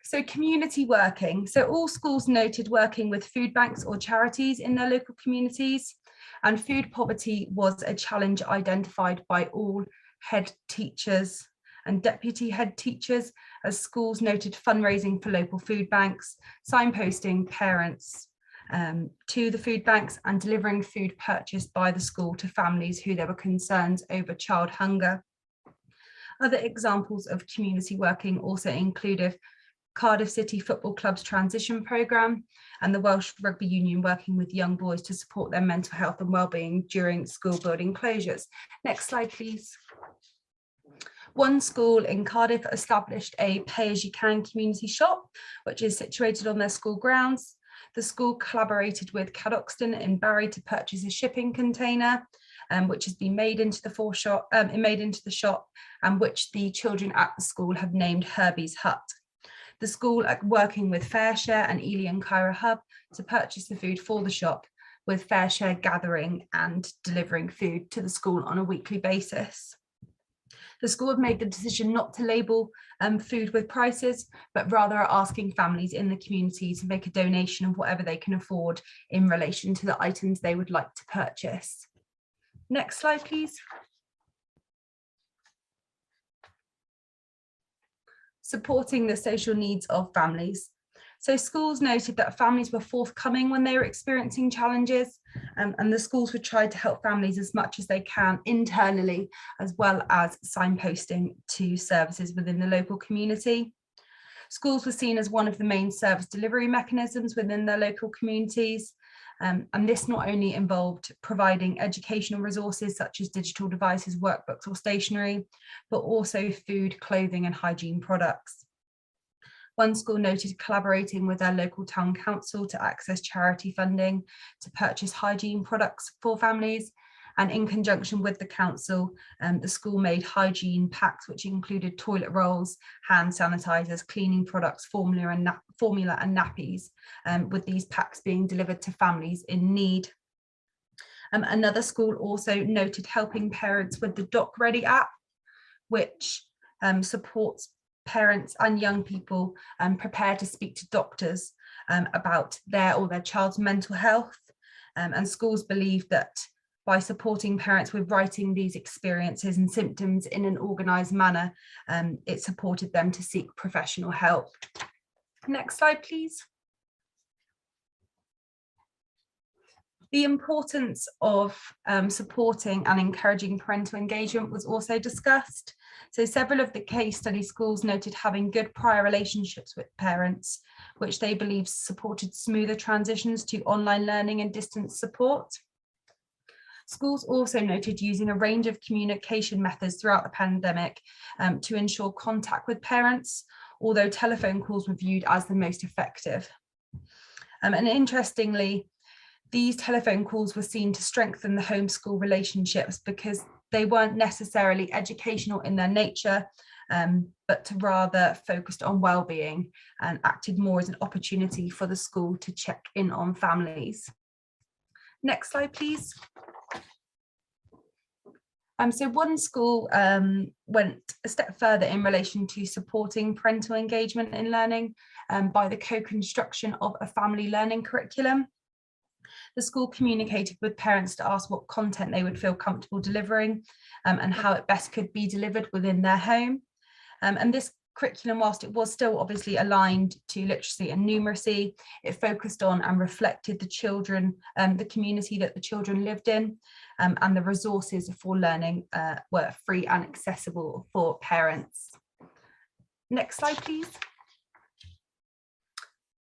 So community working. So all schools noted working with food banks or charities in their local communities, and food poverty was a challenge identified by all head teachers and deputy head teachers, as schools noted fundraising for local food banks, signposting parents to the food banks, and delivering food purchased by the school to families who there were concerns over child hunger. Other examples of community working also included Cardiff City Football Club's transition programme and the Welsh Rugby Union working with young boys to support their mental health and wellbeing during school building closures. Next slide, please. One school in Cardiff established a pay-as-you-can community shop, which is situated on their school grounds. The school collaborated with Cadoxton in Barry to purchase a shipping container, which has been made into the shop, and which the children at the school have named Herbie's Hut. The school are working with Fairshare and Ely and Cairo Hub to purchase the food for the shop, with Fairshare gathering and delivering food to the school on a weekly basis. The school have made the decision not to label food with prices, but rather are asking families in the community to make a donation of whatever they can afford in relation to the items they would like to purchase. Next slide, please. Supporting the social needs of families. So schools noted that families were forthcoming when they were experiencing challenges, and the schools would try to help families as much as they can internally, as well as signposting to services within the local community. Schools were seen as one of the main service delivery mechanisms within their local communities, and this not only involved providing educational resources such as digital devices, workbooks or stationery, but also food, clothing and hygiene products. One school noted collaborating with their local town council to access charity funding to purchase hygiene products for families, and in conjunction with the council, the school made hygiene packs which included toilet rolls, hand sanitizers, cleaning products, formula and nappies, with these packs being delivered to families in need. Another school also noted helping parents with the Doc Ready app, which supports parents and young people prepare to speak to doctors about their or their child's mental health, and schools believe that by supporting parents with writing these experiences and symptoms in an organised manner, it supported them to seek professional help. Next slide, please. The importance of supporting and encouraging parental engagement was also discussed. So several of the case study schools noted having good prior relationships with parents, which they believe supported smoother transitions to online learning and distance support. Schools also noted using a range of communication methods throughout the pandemic to ensure contact with parents, although telephone calls were viewed as the most effective. And interestingly, these telephone calls were seen to strengthen the homeschool relationships because they weren't necessarily educational in their nature, but rather focused on well-being and acted more as an opportunity for the school to check in on families. Next slide, please. So one school went a step further in relation to supporting parental engagement in learning by the co-construction of a family learning curriculum. The school communicated with parents to ask what content they would feel comfortable delivering and how it best could be delivered within their home. And this curriculum, whilst it was still obviously aligned to literacy and numeracy, it focused on and reflected the children, the community that the children lived in, and the resources for learning were free and accessible for parents. Next slide, please.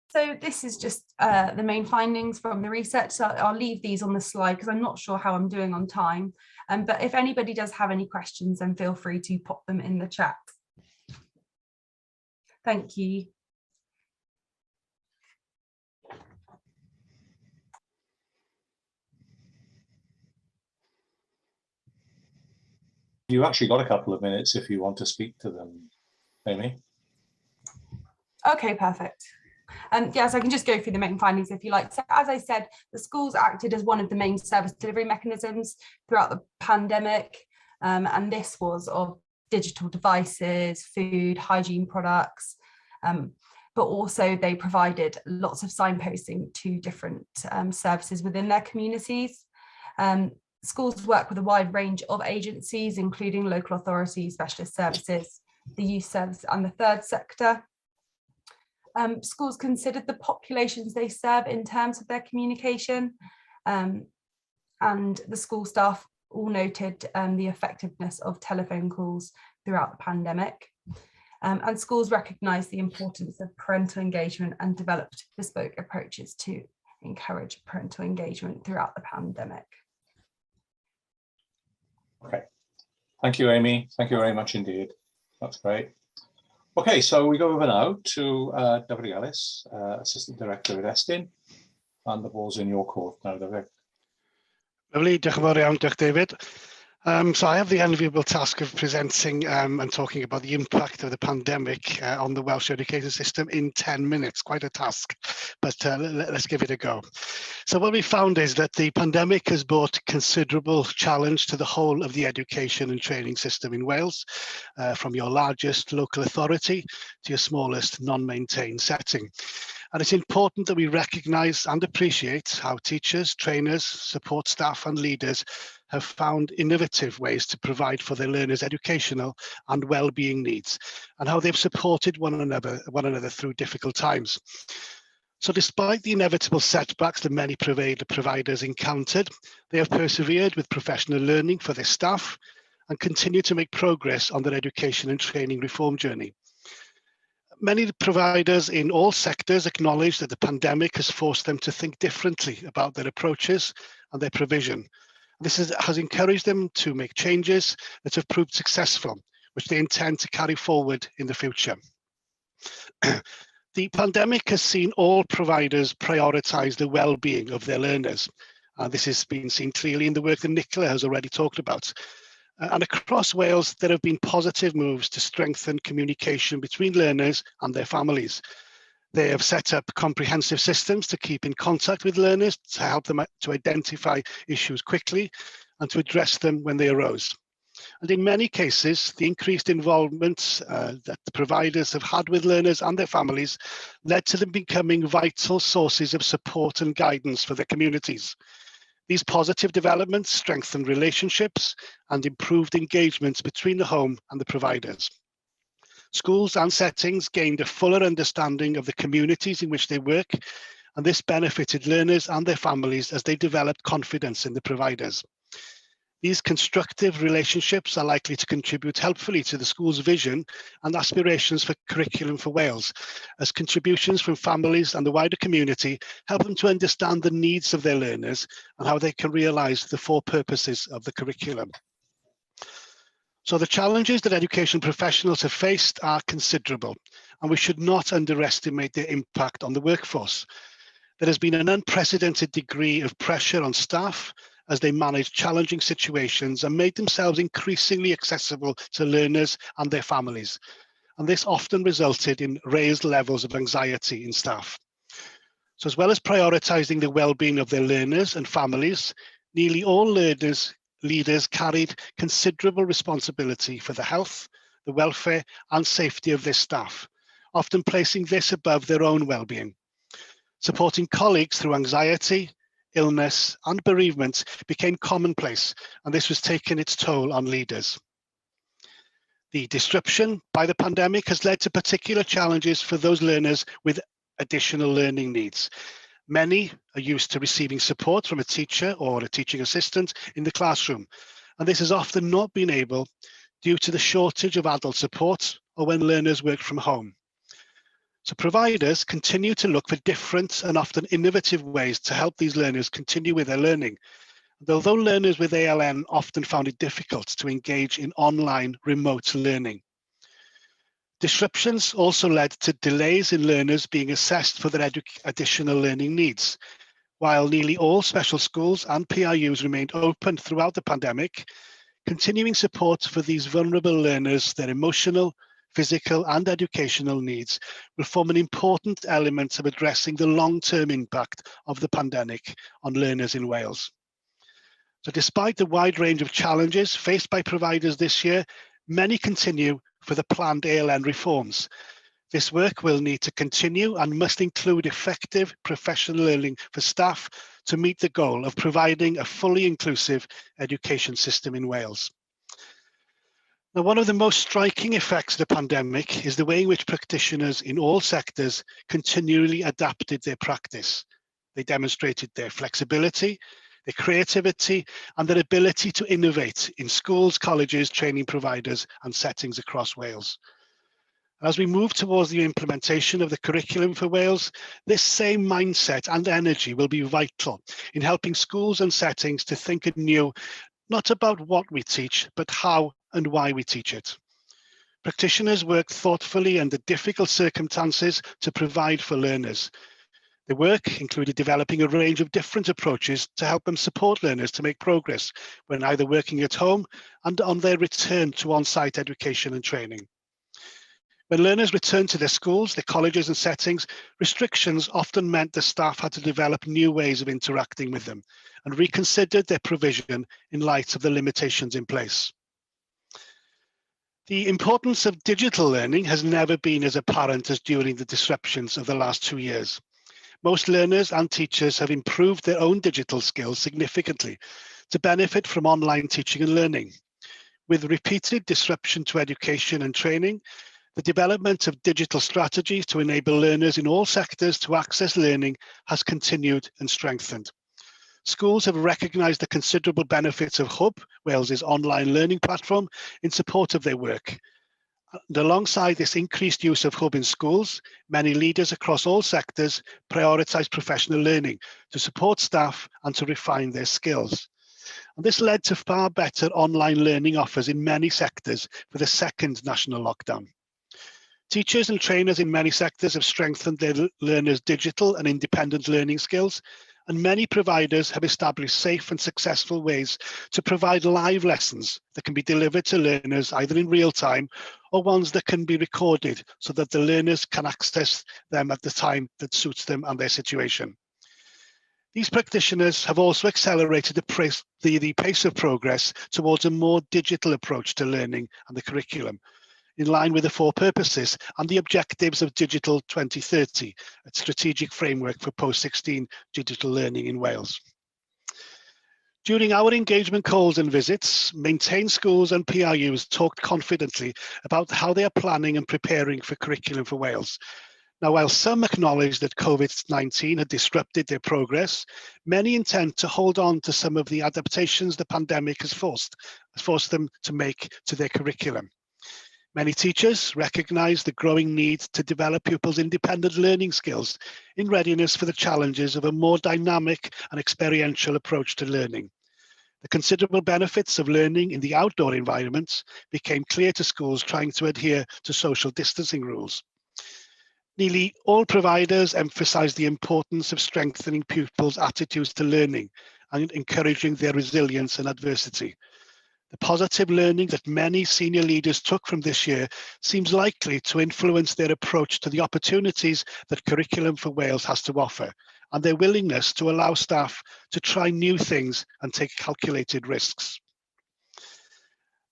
So this is just the main findings from the research. So I'll leave these on the slide because I'm not sure how I'm doing on time. But if anybody does have any questions, then feel free to pop them in the chat. Thank you. You actually got a couple of minutes if you want to speak to them, Amy. Okay, perfect. Yes, I can just go through the main findings if you like. So as I said, the schools acted as one of the main service delivery mechanisms throughout the pandemic. And this was of digital devices, food, hygiene products, but also they provided lots of signposting to different services within their communities. Schools work with a wide range of agencies, including local authorities, specialist services, the youth service and the third sector. Schools considered the populations they serve in terms of their communication, and the school staff all noted the effectiveness of telephone calls throughout the pandemic. And schools recognised the importance of parental engagement and developed bespoke approaches to encourage parental engagement throughout the pandemic. Okay, thank you, Amy. Thank you very much indeed. That's great. Okay, so we go over now to David Ellis, Assistant Director at Estyn, and the ball's in your court now, David. Lovely, diolch yn fawr iawn, diolch David. So I have the enviable task of presenting and talking about the impact of the pandemic on the Welsh education system in 10 minutes, quite a task, but let's give it a go. So what we found is that the pandemic has brought considerable challenge to the whole of the education and training system in Wales, from your largest local authority to your smallest non-maintained setting. And it's important that we recognise and appreciate how teachers, trainers, support staff and leaders have found innovative ways to provide for their learners' educational and well-being needs, and how they've supported one another through difficult times. So despite the inevitable setbacks that many providers encountered, they have persevered with professional learning for their staff and continue to make progress on their education and training reform journey. Many providers in all sectors acknowledge that the pandemic has forced them to think differently about their approaches and their provision. This has encouraged them to make changes that have proved successful, which they intend to carry forward in the future. The pandemic has seen all providers prioritise the well-being of their learners. This has been seen clearly in the work that Nicola has already talked about. And across Wales, there have been positive moves to strengthen communication between learners and their families. They have set up comprehensive systems to keep in contact with learners, to help them to identify issues quickly and to address them when they arose. And in many cases, the increased involvement that the providers have had with learners and their families led to them becoming vital sources of support and guidance for their communities. These positive developments strengthened relationships and improved engagements between the home and the providers. Schools and settings gained a fuller understanding of the communities in which they work, and this benefited learners and their families as they developed confidence in the providers. These constructive relationships are likely to contribute helpfully to the school's vision and aspirations for curriculum for Wales, as contributions from families and the wider community help them to understand the needs of their learners and how they can realise the four purposes of the curriculum. So the challenges that education professionals have faced are considerable, and we should not underestimate their impact on the workforce. There has been an unprecedented degree of pressure on staff as they manage challenging situations and made themselves increasingly accessible to learners and their families. And this often resulted in raised levels of anxiety in staff. So as well as prioritising the well-being of their learners and families, nearly all leaders carried considerable responsibility for the health, the welfare and safety of their staff, often placing this above their own well-being. Supporting colleagues through anxiety, illness and bereavement became commonplace, and this was taking its toll on leaders. The disruption by the pandemic has led to particular challenges for those learners with additional learning needs. Many are used to receiving support from a teacher or a teaching assistant in the classroom, and this has often not been able due to the shortage of adult support or when learners work from home. So providers continue to look for different and often innovative ways to help these learners continue with their learning. And although learners with ALN often found it difficult to engage in online remote learning. Disruptions also led to delays in learners being assessed for their additional learning needs. While nearly all special schools and PRUs remained open throughout the pandemic, continuing support for these vulnerable learners, their emotional, physical and educational needs will form an important element of addressing the long-term impact of the pandemic on learners in Wales. So despite the wide range of challenges faced by providers this year, many continue for the planned ALN reforms. This work will need to continue and must include effective professional learning for staff to meet the goal of providing a fully inclusive education system in Wales. Now, one of the most striking effects of the pandemic is the way in which practitioners in all sectors continually adapted their practice. They demonstrated their flexibility, their creativity, and their ability to innovate in schools, colleges, training providers, and settings across Wales. As we move towards the implementation of the curriculum for Wales, this same mindset and energy will be vital in helping schools and settings to think anew, not about what we teach, but how and why we teach it. Practitioners work thoughtfully under difficult circumstances to provide for learners. Their work included developing a range of different approaches to help them support learners to make progress when either working at home and on their return to on-site education and training. When learners returned to their schools, their colleges and settings, restrictions often meant the staff had to develop new ways of interacting with them and reconsidered their provision in light of the limitations in place. The importance of digital learning has never been as apparent as during the disruptions of the last 2 years. Most learners and teachers have improved their own digital skills significantly to benefit from online teaching and learning. With repeated disruption to education and training, the development of digital strategies to enable learners in all sectors to access learning has continued and strengthened. Schools have recognised the considerable benefits of Hub, Wales's online learning platform, in support of their work. And alongside this increased use of Hub in schools, many leaders across all sectors prioritise professional learning to support staff and to refine their skills. And this led to far better online learning offers in many sectors for the second national lockdown. Teachers and trainers in many sectors have strengthened their learners' digital and independent learning skills, and many providers have established safe and successful ways to provide live lessons that can be delivered to learners either in real time or ones that can be recorded so that the learners can access them at the time that suits them and their situation. These practitioners have also accelerated the pace of progress towards a more digital approach to learning and the curriculum, in line with the 4 purposes and the objectives of Digital 2030, a strategic framework for post-16 digital learning in Wales. During our engagement calls and visits, maintained schools and PRUs talked confidently about how they are planning and preparing for curriculum for Wales. Now, while some acknowledge that COVID-19 had disrupted their progress, many intend to hold on to some of the adaptations the pandemic has forced them to make to their curriculum. Many teachers recognise the growing need to develop pupils' independent learning skills in readiness for the challenges of a more dynamic and experiential approach to learning. The considerable benefits of learning in the outdoor environments became clear to schools trying to adhere to social distancing rules. Nearly all providers emphasise the importance of strengthening pupils' attitudes to learning and encouraging their resilience in adversity. The positive learning that many senior leaders took from this year seems likely to influence their approach to the opportunities that Curriculum for Wales has to offer, and their willingness to allow staff to try new things and take calculated risks.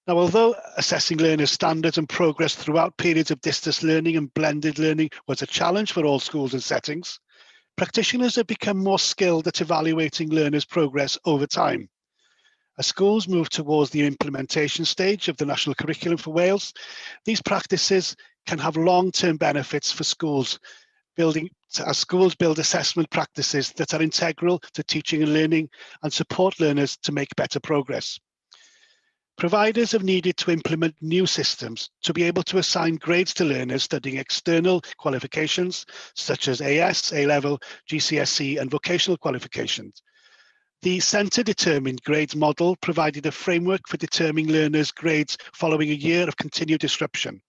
Now, although assessing learners' standards and progress throughout periods of distance learning and blended learning was a challenge for all schools and settings, practitioners have become more skilled at evaluating learners' progress over time. As schools move towards the implementation stage of the National Curriculum for Wales, these practices can have long-term benefits for schools, as schools build assessment practices that are integral to teaching and learning and support learners to make better progress. Providers have needed to implement new systems to be able to assign grades to learners studying external qualifications such as AS, A-level, GCSE and vocational qualifications. The centre-determined grades model provided a framework for determining learners' grades following a year of continued disruption.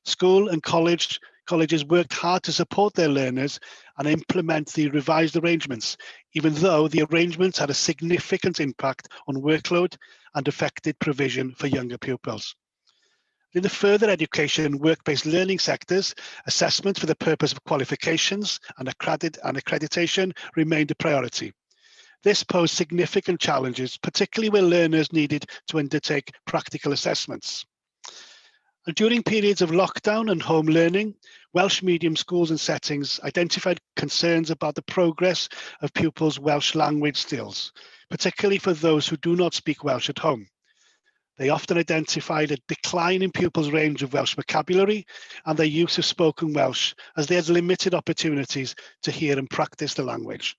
School and colleges worked hard to support their learners and implement the revised arrangements, even though the arrangements had a significant impact on workload and affected provision for younger pupils. In the further education and work-based learning sectors, assessment for the purpose of qualifications and accreditation remained a priority. This posed significant challenges, particularly where learners needed to undertake practical assessments. And during periods of lockdown and home learning, Welsh medium schools and settings identified concerns about the progress of pupils' Welsh language skills, particularly for those who do not speak Welsh at home. They often identified a decline in pupils' range of Welsh vocabulary and their use of spoken Welsh, as they had limited opportunities to hear and practice the language.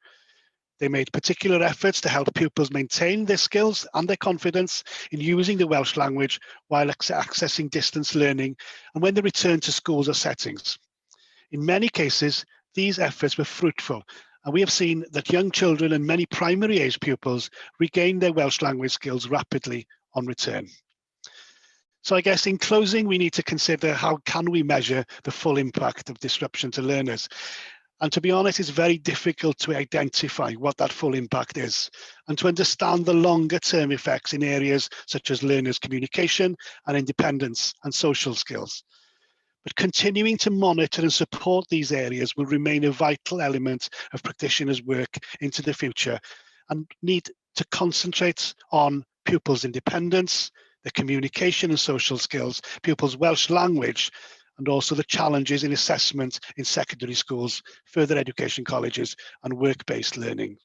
They made particular efforts to help pupils maintain their skills and their confidence in using the Welsh language while accessing distance learning and when they returned to schools or settings. In many cases, these efforts were fruitful, and we have seen that young children and many primary age pupils regain their Welsh language skills rapidly on return. So I guess in closing, we need to consider how can we measure the full impact of disruption to learners. And to be honest, it's very difficult to identify what that full impact is and to understand the longer term effects in areas such as learners' communication and independence and social skills. But continuing to monitor and support these areas will remain a vital element of practitioners' work into the future and need to concentrate on pupils' independence, their communication and social skills, pupils' Welsh language, and also the challenges in assessment in secondary schools, further education colleges, and work-based learning.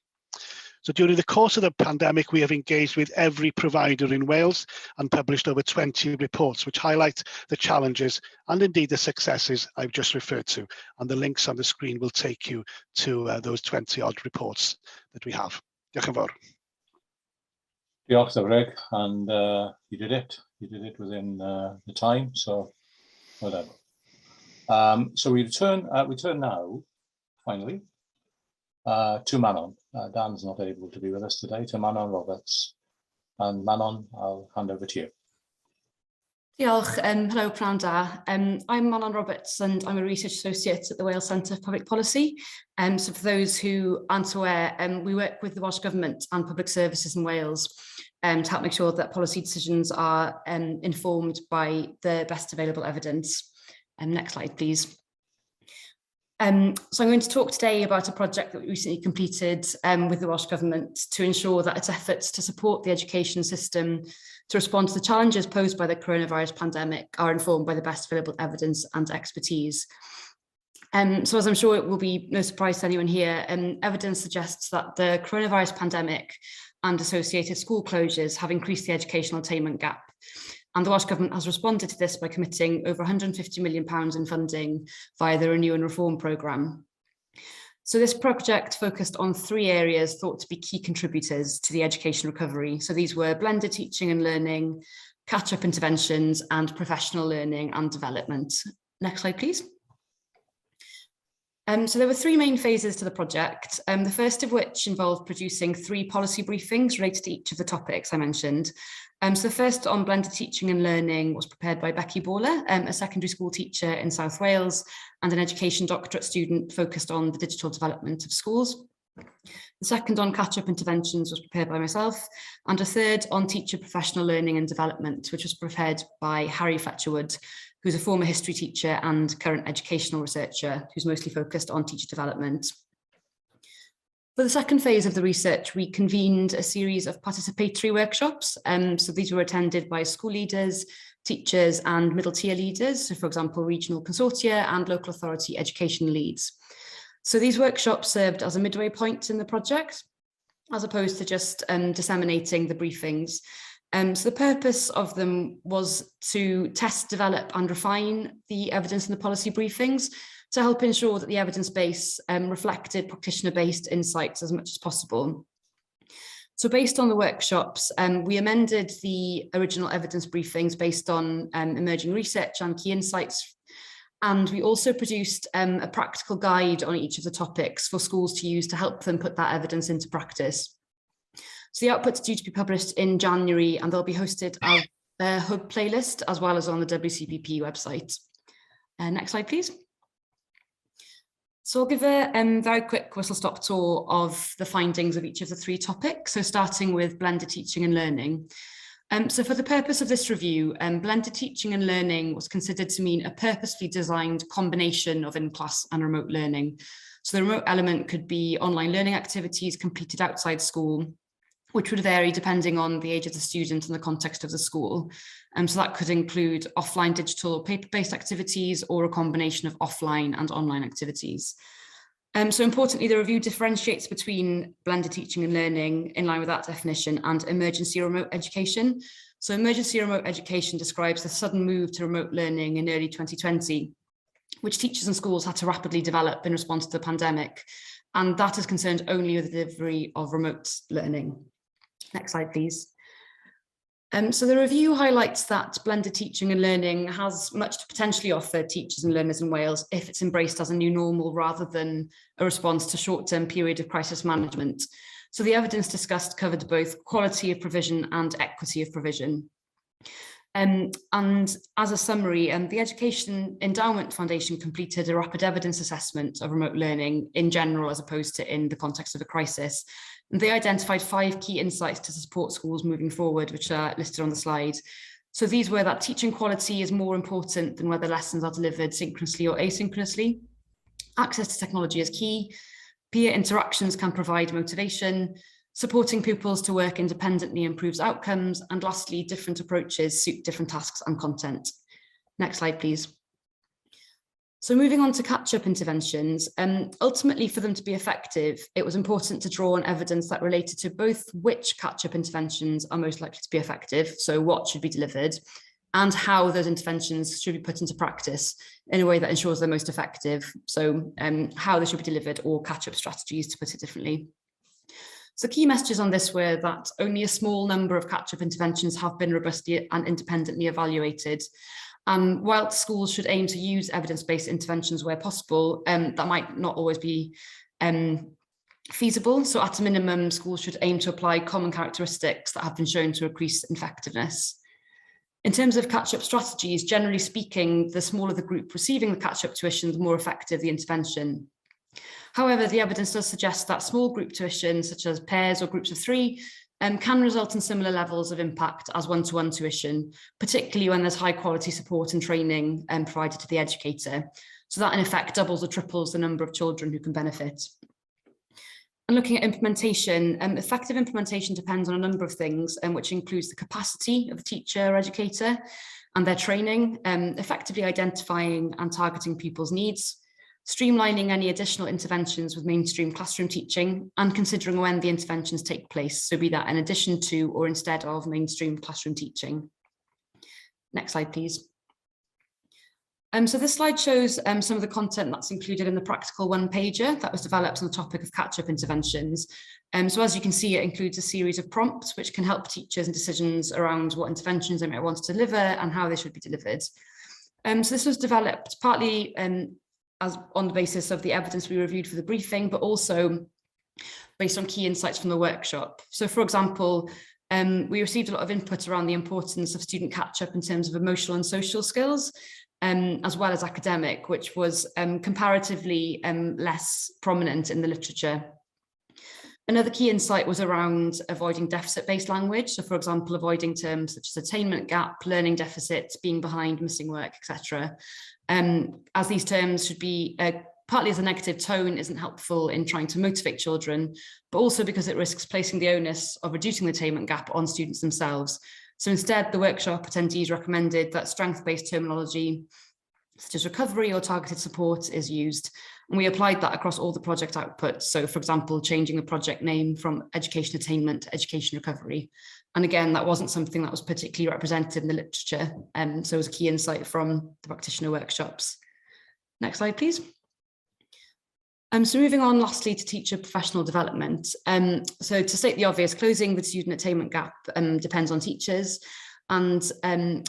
So during the course of the pandemic, we have engaged with every provider in Wales and published over 20 reports which highlight the challenges and indeed the successes I've just referred to. And the links on the screen will take you to those 20 odd reports that we have. Diolch yn fawr. Diolch, Greg, and you did it. You did it within the time, so well done. So we return now, finally, to Manon. Dan's not able to be with us today, to Manon Roberts. And Manon, I'll hand over to you. Diolch, hello, pnawn da. I'm Manon Roberts and I'm a Research Associate at the Wales Centre for Public Policy. So for those who aren't aware, we work with the Welsh Government and Public Services in Wales to help make sure that policy decisions are informed by the best available evidence. Next slide, please. So I'm going to talk today about a project that we recently completed with the Welsh Government to ensure that its efforts to support the education system to respond to the challenges posed by the coronavirus pandemic are informed by the best available evidence and expertise. So as I'm sure it will be no surprise to anyone here, evidence suggests that the coronavirus pandemic and associated school closures have increased the educational attainment gap. And the Welsh Government has responded to this by committing over £150 million in funding via the Renew and Reform programme. So this project focused on 3 areas thought to be key contributors to the education recovery. So these were blended teaching and learning, catch-up interventions, and professional learning and development. Next slide, please. So there were three main phases to the project, the first of which involved producing 3 policy briefings related to each of the topics I mentioned. So the first on blended teaching and learning was prepared by Becky Bawler, a secondary school teacher in South Wales and an education doctorate student focused on the digital development of schools. The second on catch-up interventions was prepared by myself, and a third on teacher professional learning and development, which was prepared by Harry Fletcher-Wood, who's a former history teacher and current educational researcher who's mostly focused on teacher development. For the second phase of the research, we convened a series of participatory workshops. So these were attended by school leaders, teachers and middle tier leaders, so for example, regional consortia and local authority education leads. So these workshops served as a midway point in the project, as opposed to just disseminating the briefings. So the purpose of them was to test, develop and refine the evidence in the policy briefings to help ensure that the evidence base reflected practitioner-based insights as much as possible. So based on the workshops, we amended the original evidence briefings based on emerging research and key insights. And we also produced a practical guide on each of the topics for schools to use to help them put that evidence into practice. So the output's due to be published in January, and they'll be hosted as a hub playlist as well as on the WCPP website. Next slide, please. So I'll give a very quick whistle-stop tour of the findings of each of the 3 topics. So starting with blended teaching and learning. So for the purpose of this review, blended teaching and learning was considered to mean a purposefully designed combination of in-class and remote learning. So the remote element could be online learning activities completed outside school, which would vary depending on the age of the student and the context of the school. So that could include offline digital or paper-based activities or a combination of offline and online activities. So importantly, the review differentiates between blended teaching and learning in line with that definition and emergency remote education. So emergency remote education describes the sudden move to remote learning in early 2020, which teachers and schools had to rapidly develop in response to the pandemic. And that is concerned only with the delivery of remote learning. Next slide, please. So the review highlights that blended teaching and learning has much to potentially offer teachers and learners in Wales if it's embraced as a new normal rather than a response to short-term period of crisis management. So the evidence discussed covered both quality of provision and equity of provision. And as a summary, the Education Endowment Foundation completed a rapid evidence assessment of remote learning in general as opposed to in the context of a crisis. And they identified 5 key insights to support schools moving forward, which are listed on the slide. So these were that teaching quality is more important than whether lessons are delivered synchronously or asynchronously. Access to technology is key. Peer interactions can provide motivation. Supporting pupils to work independently improves outcomes. And lastly, different approaches suit different tasks and content. Next slide, please. So moving on to catch-up interventions, ultimately for them to be effective, it was important to draw on evidence that related to both which catch-up interventions are most likely to be effective, so what should be delivered, and how those interventions should be put into practice in a way that ensures they're most effective, so how they should be delivered or catch-up strategies, to put it differently. So key messages on this were that only a small number of catch-up interventions have been robustly and independently evaluated. While schools should aim to use evidence-based interventions where possible, that might not always be feasible. So at a minimum, schools should aim to apply common characteristics that have been shown to increase effectiveness. In terms of catch-up strategies, generally speaking, the smaller the group receiving the catch-up tuition, the more effective the intervention. However, the evidence does suggest that small group tuition, such as pairs or groups of 3, can result in similar levels of impact as one-to-one tuition, particularly when there's high quality support and training provided to the educator. So that in effect doubles or triples the number of children who can benefit. And looking at implementation, effective implementation depends on a number of things, which includes the capacity of the teacher or educator and their training, effectively identifying and targeting pupils' needs, streamlining any additional interventions with mainstream classroom teaching, and considering when the interventions take place, so be that in addition to or instead of mainstream classroom teaching. Next slide, please. So this slide shows some of the content that's included in the practical one-pager that was developed on the topic of catch-up interventions. So as you can see, it includes a series of prompts which can help teachers in decisions around what interventions they might want to deliver and how they should be delivered. So this was developed partly as on the basis of the evidence we reviewed for the briefing, but also based on key insights from the workshop. So for example, we received a lot of input around the importance of student catch-up in terms of emotional and social skills, as well as academic, which was comparatively less prominent in the literature. Another key insight was around avoiding deficit-based language. So for example, avoiding terms such as attainment gap, learning deficit, being behind, missing work, etc. As these terms should be, partly as a negative tone isn't helpful in trying to motivate children, but also because it risks placing the onus of reducing the attainment gap on students themselves. So instead, the workshop attendees recommended that strength-based terminology, such as recovery or targeted support, is used. And we applied that across all the project outputs. So for example, changing the project name from education attainment to education recovery. And again, that wasn't something that was particularly represented in the literature. So it was a key insight from the practitioner workshops. Next slide, please. So moving on lastly to teacher professional development. So to state the obvious, closing the student attainment gap depends on teachers. And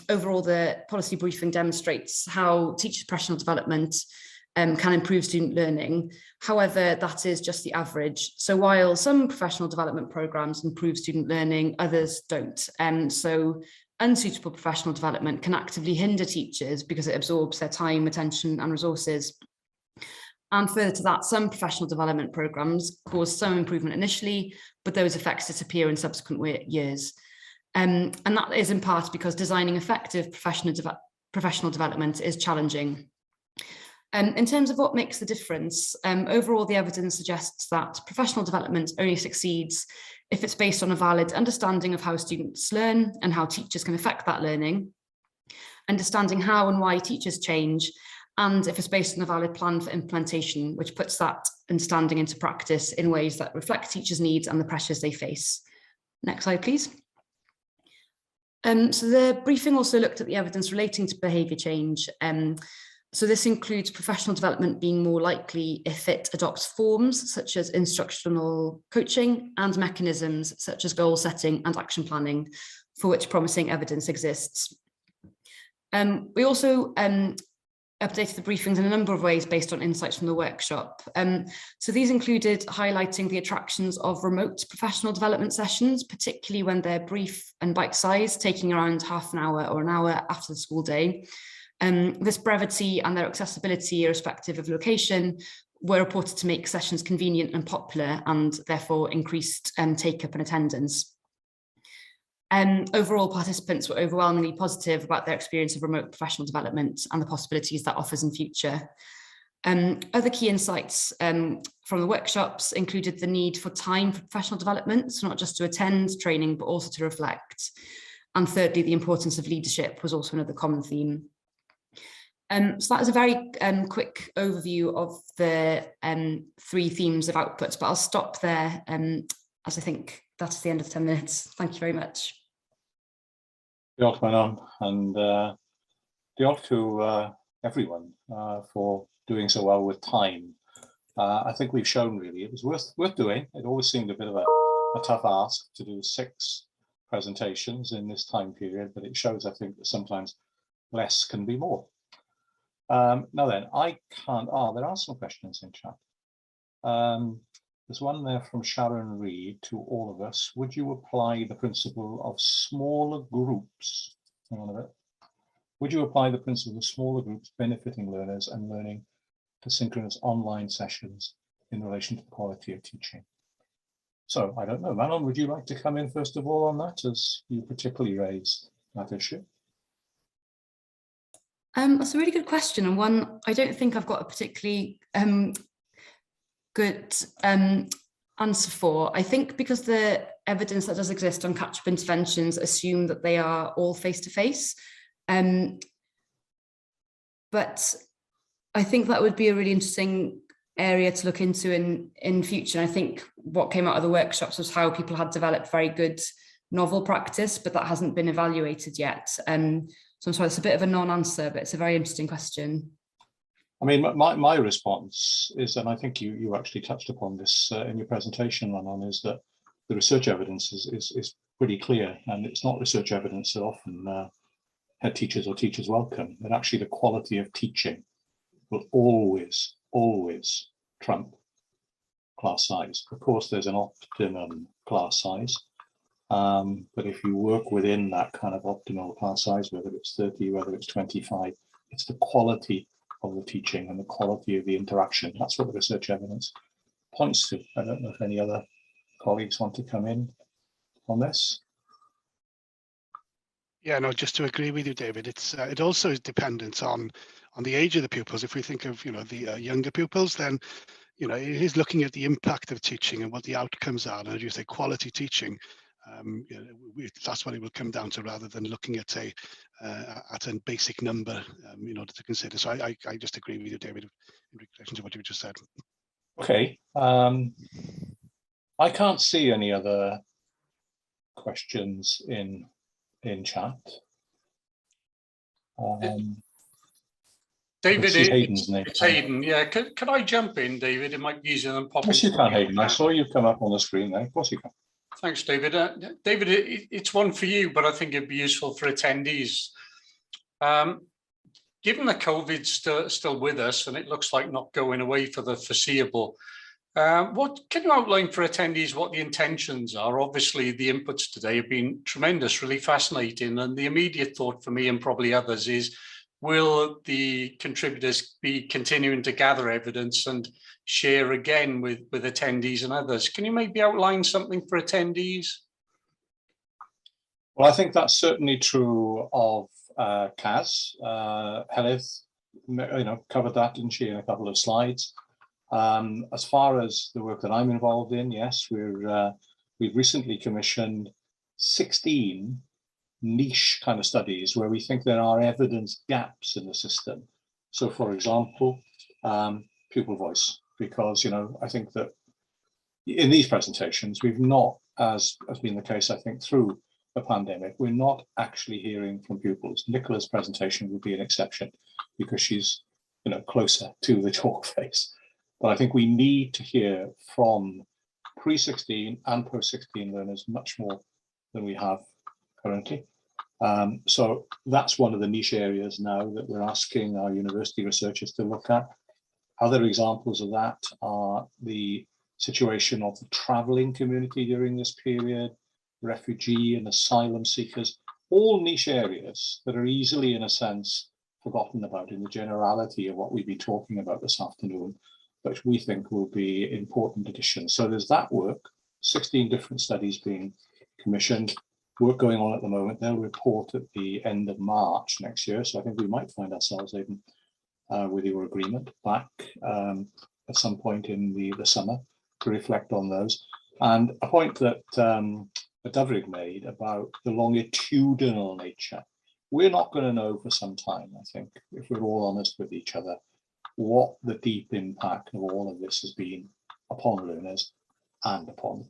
overall, the policy briefing demonstrates how teacher professional development can improve student learning. However, that is just the average. So while some professional development programs improve student learning, others don't. So unsuitable professional development can actively hinder teachers because it absorbs their time, attention, and resources. And further to that, some professional development programs cause some improvement initially, but those effects disappear in subsequent years. And that is in part because designing effective professional development is challenging. In terms of what makes the difference, overall, the evidence suggests that professional development only succeeds if it's based on a valid understanding of how students learn and how teachers can affect that learning, understanding how and why teachers change, and if it's based on a valid plan for implementation, which puts that understanding into practice in ways that reflect teachers' needs and the pressures they face. Next slide, please. So the briefing also looked at the evidence relating to behaviour change. So this includes professional development being more likely if it adopts forms such as instructional coaching and mechanisms such as goal setting and action planning, for which promising evidence exists. We also updated the briefings in a number of ways based on insights from the workshop. So these included highlighting the attractions of remote professional development sessions, particularly when they're brief and bite-sized, taking around half an hour or an hour after the school day. This brevity and their accessibility, irrespective of location, were reported to make sessions convenient and popular, and therefore increased take-up and attendance. Overall, participants were overwhelmingly positive about their experience of remote professional development and the possibilities that offers in future. Other key insights from the workshops included the need for time for professional development, so not just to attend training, but also to reflect. And thirdly, the importance of leadership was also another common theme. So that is a very quick overview of the 3 themes of outputs, but I'll stop there as I think that's the end of the 10 minutes. Thank you very much. Diolch, Mae'r, and diolch to everyone for doing so well with time. I think we've shown really it was worth doing. It always seemed a bit of a tough ask to do 6 presentations in this time period, but it shows, I think, that sometimes less can be more. Now then, I can't, there are some questions in chat. There's one there from Sharon Reed to all of us. Would you apply the principle of smaller groups? Hang on a bit. Would you apply the principle of smaller groups benefiting learners and learning to synchronous online sessions in relation to the quality of teaching? So I don't know, Manon, would you like to come in first of all on that, as you particularly raised that issue? That's a really good question, and one I don't think I've got a particularly good answer for. I think because the evidence that does exist on catch-up interventions assume that they are all face-to-face, but I think that would be a really interesting area to look into in future. And I think what came out of the workshops was how people had developed very good novel practice, but that hasn't been evaluated yet. So I'm sorry, it's a bit of a non-answer, but it's a very interesting question. I mean, my response is, and I think you actually touched upon this in your presentation, Manon, is that the research evidence is pretty clear, and it's not research evidence that often head teachers or teachers welcome, but actually the quality of teaching will always, always trump class size. Of course, there's an optimum class size, but if you work within that kind of optimal class size, whether it's 30, whether it's 25, it's the quality of the teaching and the quality of the interaction. That's what the research evidence points to. I don't know if any other colleagues want to come in on this. Yeah, no, just to agree with you, David, it also is dependent on the age of the pupils. If we think of, the younger pupils, then, it is looking at the impact of teaching and what the outcomes are. And as you say, quality teaching, that's what it will come down to, rather than looking at a basic number in order to consider. So I just agree with you, David, in relation to what you just said. Okay. I can't see any other questions in chat. David, Hayden's name. it's Hayden. Yeah, could I jump in, David? It might be easier than popping. Yes, you can, Hayden. I saw you come up on the screen there. Of course you can. Thanks, David. David, it's one for you, but I think it'd be useful for attendees. Given that COVID's still with us and it looks like not going away for the foreseeable, what can you outline for attendees what the intentions are? Obviously, the inputs today have been tremendous, really fascinating. And the immediate thought for me and probably others is, will the contributors be continuing to gather evidence and share again with attendees and others? Can you maybe outline something for attendees? Well, I think that's certainly true of CAS. Helith, covered that, didn't she, in a couple of slides. As far as the work that I'm involved in, yes, we've recently commissioned 16 niche kind of studies where we think there are evidence gaps in the system. So, for example, pupil voice, because I think that in these presentations we've not, as has been the case, I think, through the pandemic, we're not actually hearing from pupils. Nicola's presentation would be an exception because she's closer to the talk face. But I think we need to hear from pre-16 and post-16 learners much more than we have currently. So that's one of the niche areas now that we're asking our university researchers to look at. Other examples of that are the situation of the travelling community during this period, refugee and asylum seekers, all niche areas that are easily, in a sense, forgotten about in the generality of what we've been talking about this afternoon, which we think will be important additions. So there's that work, 16 different studies being commissioned, work going on at the moment. They'll report at the end of March next year. So I think we might find ourselves, even with your agreement, back at some point in the summer to reflect on those. And a point that Dyfrig made about the longitudinal nature. We're not going to know for some time, I think, if we're all honest with each other, what the deep impact of all of this has been upon learners and upon,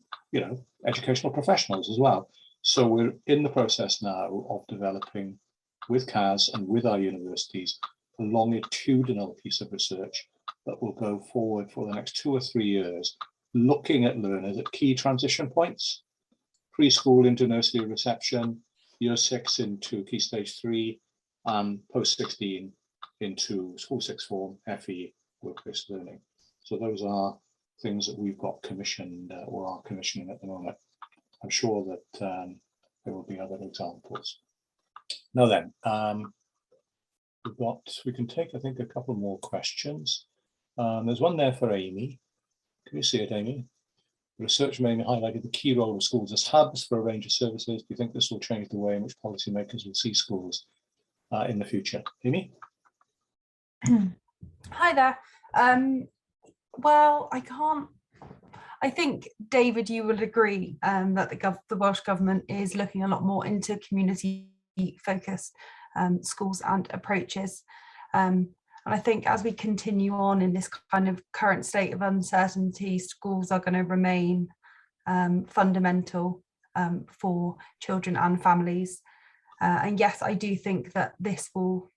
educational professionals as well. So we're in the process now of developing with CAS and with our universities a longitudinal piece of research that will go forward for the next 2 or 3 years, looking at learners at key transition points, preschool into nursery reception, year 6 into key stage 3, and post-16 into school 6 form, FE, work-based learning. So those are things that we've got commissioned or are commissioning at the moment. I'm sure that there will be other examples. Now then, we can take, I think, a couple more questions. There's one there for Amy. Can you see it, Amy? The research mainly highlighted the key role of schools as hubs for a range of services. Do you think this will change the way in which policymakers will see schools in the future? Amy? Hi there. Well, I think, David, you would agree that the Welsh Government is looking a lot more into community-focused schools and approaches. And I think as we continue on in this kind of current state of uncertainty, schools are going to remain fundamental for children and families. And yes, I do think that this will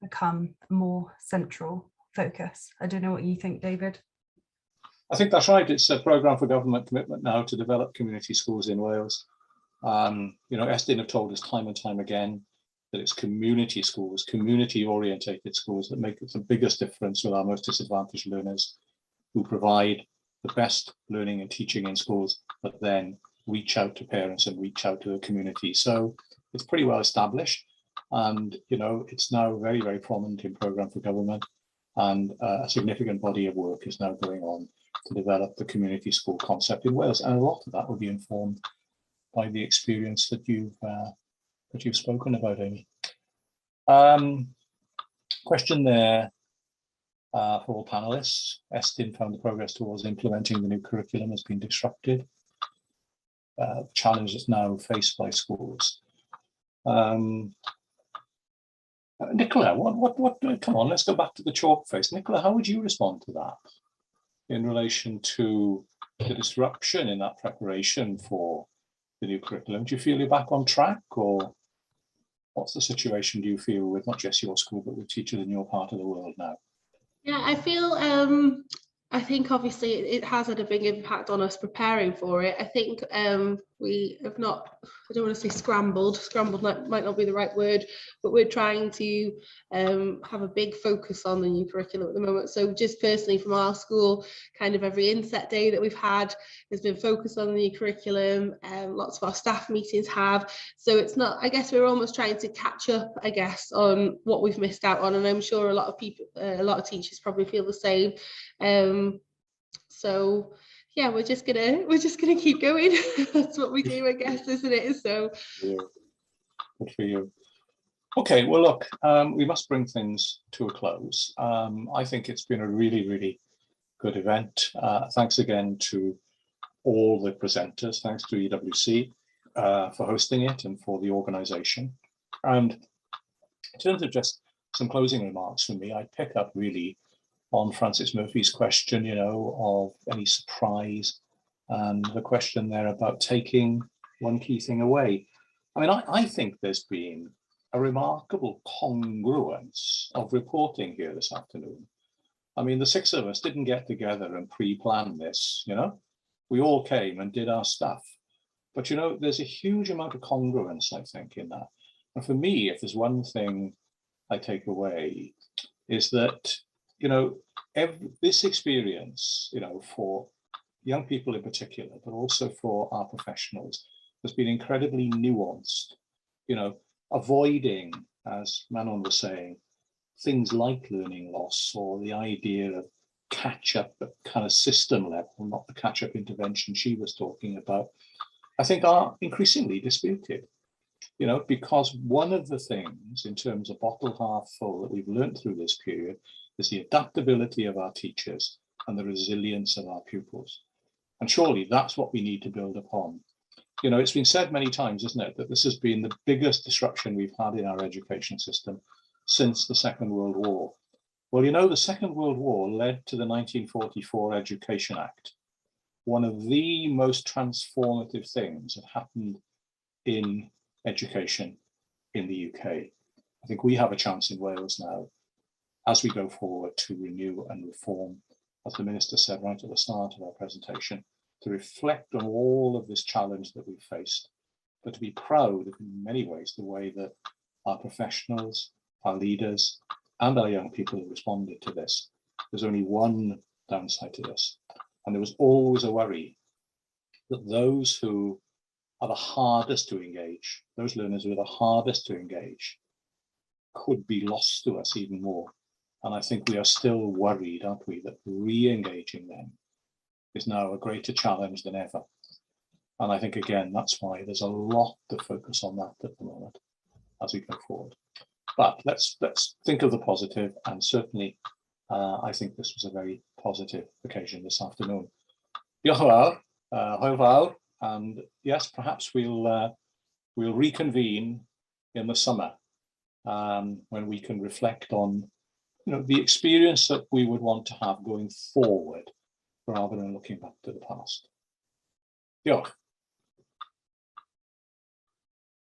become a more central focus. I don't know what you think, David. I think that's right. It's a programme for government commitment now to develop community schools in Wales. Ystod have told us time and time again that it's community schools, community-orientated schools that make the biggest difference with our most disadvantaged learners, who provide the best learning and teaching in schools, but then reach out to parents and reach out to the community. So it's pretty well established, and it's now very, very prominent in programme for government, and a significant body of work is now going on to develop the community school concept in Wales, and a lot of that will be informed by the experience that you've spoken about, Amy. Question there for all panelists. Estyn found the progress towards implementing the new curriculum has been disrupted. Challenge that's now faced by schools. Nicola, come on, let's go back to the chalk face. Nicola, how would you respond to that in relation to the disruption in that preparation for the new curriculum? Do you feel you're back on track, or what's the situation do you feel with not just your school, but with teachers in your part of the world now? Yeah, I feel, I think obviously it has had a big impact on us preparing for it. I think we have not, I don't want to say scrambled might not be the right word, but we're trying to have a big focus on the new curriculum at the moment. So just personally from our school, kind of every inset day that we've had has been focused on the new curriculum, lots of our staff meetings have. So it's not, I guess we're almost trying to catch up, I guess, on what we've missed out on. And I'm sure a lot of people, a lot of teachers probably feel the same. So yeah, we're just gonna keep going. That's what we do, I guess, isn't it? So good for you. Okay, well, look, we must bring things to a close. I think it's been a really, really good event. Thanks again to all the presenters. Thanks to EWC for hosting it and for the organisation. And in terms of just some closing remarks from me, I'd pick up really on Francis Murphy's question, of any surprise, and the question there about taking one key thing away. I mean, I think there's been a remarkable congruence of reporting here this afternoon. I mean, the six of us didn't get together and pre-plan this, we all came and did our stuff. But, there's a huge amount of congruence, I think, in that. And for me, if there's one thing I take away, is that this experience, for young people in particular, but also for our professionals, has been incredibly nuanced, avoiding, as Manon was saying, things like learning loss or the idea of catch-up at kind of system level, not the catch-up intervention she was talking about, I think are increasingly disputed. Because one of the things in terms of bottle half full that we've learned through this period is the adaptability of our teachers and the resilience of our pupils. And surely that's what we need to build upon. It's been said many times, isn't it, that this has been the biggest disruption we've had in our education system since the Second World War. Well, the Second World War led to the 1944 Education Act, one of the most transformative things that happened in education in the UK. I think we have a chance in Wales now, as we go forward, to renew and reform, as the Minister said right at the start of our presentation, to reflect on all of this challenge that we've faced, but to be proud of, in many ways, the way that our professionals, our leaders, and our young people have responded to this. There's only one downside to this, and there was always a worry that those who are the hardest to engage, those learners who are the hardest to engage, could be lost to us even more. And I think we are still worried, aren't we, that re-engaging them is now a greater challenge than ever. And I think, again, that's why there's a lot to focus on that at the moment as we go forward. But let's think of the positive, and certainly I think this was a very positive occasion this afternoon. Diolch yn fawr, hwyl fawr, and yes, perhaps we'll reconvene in the summer when we can reflect on the experience that we would want to have going forward rather than looking back to the past. Diolch.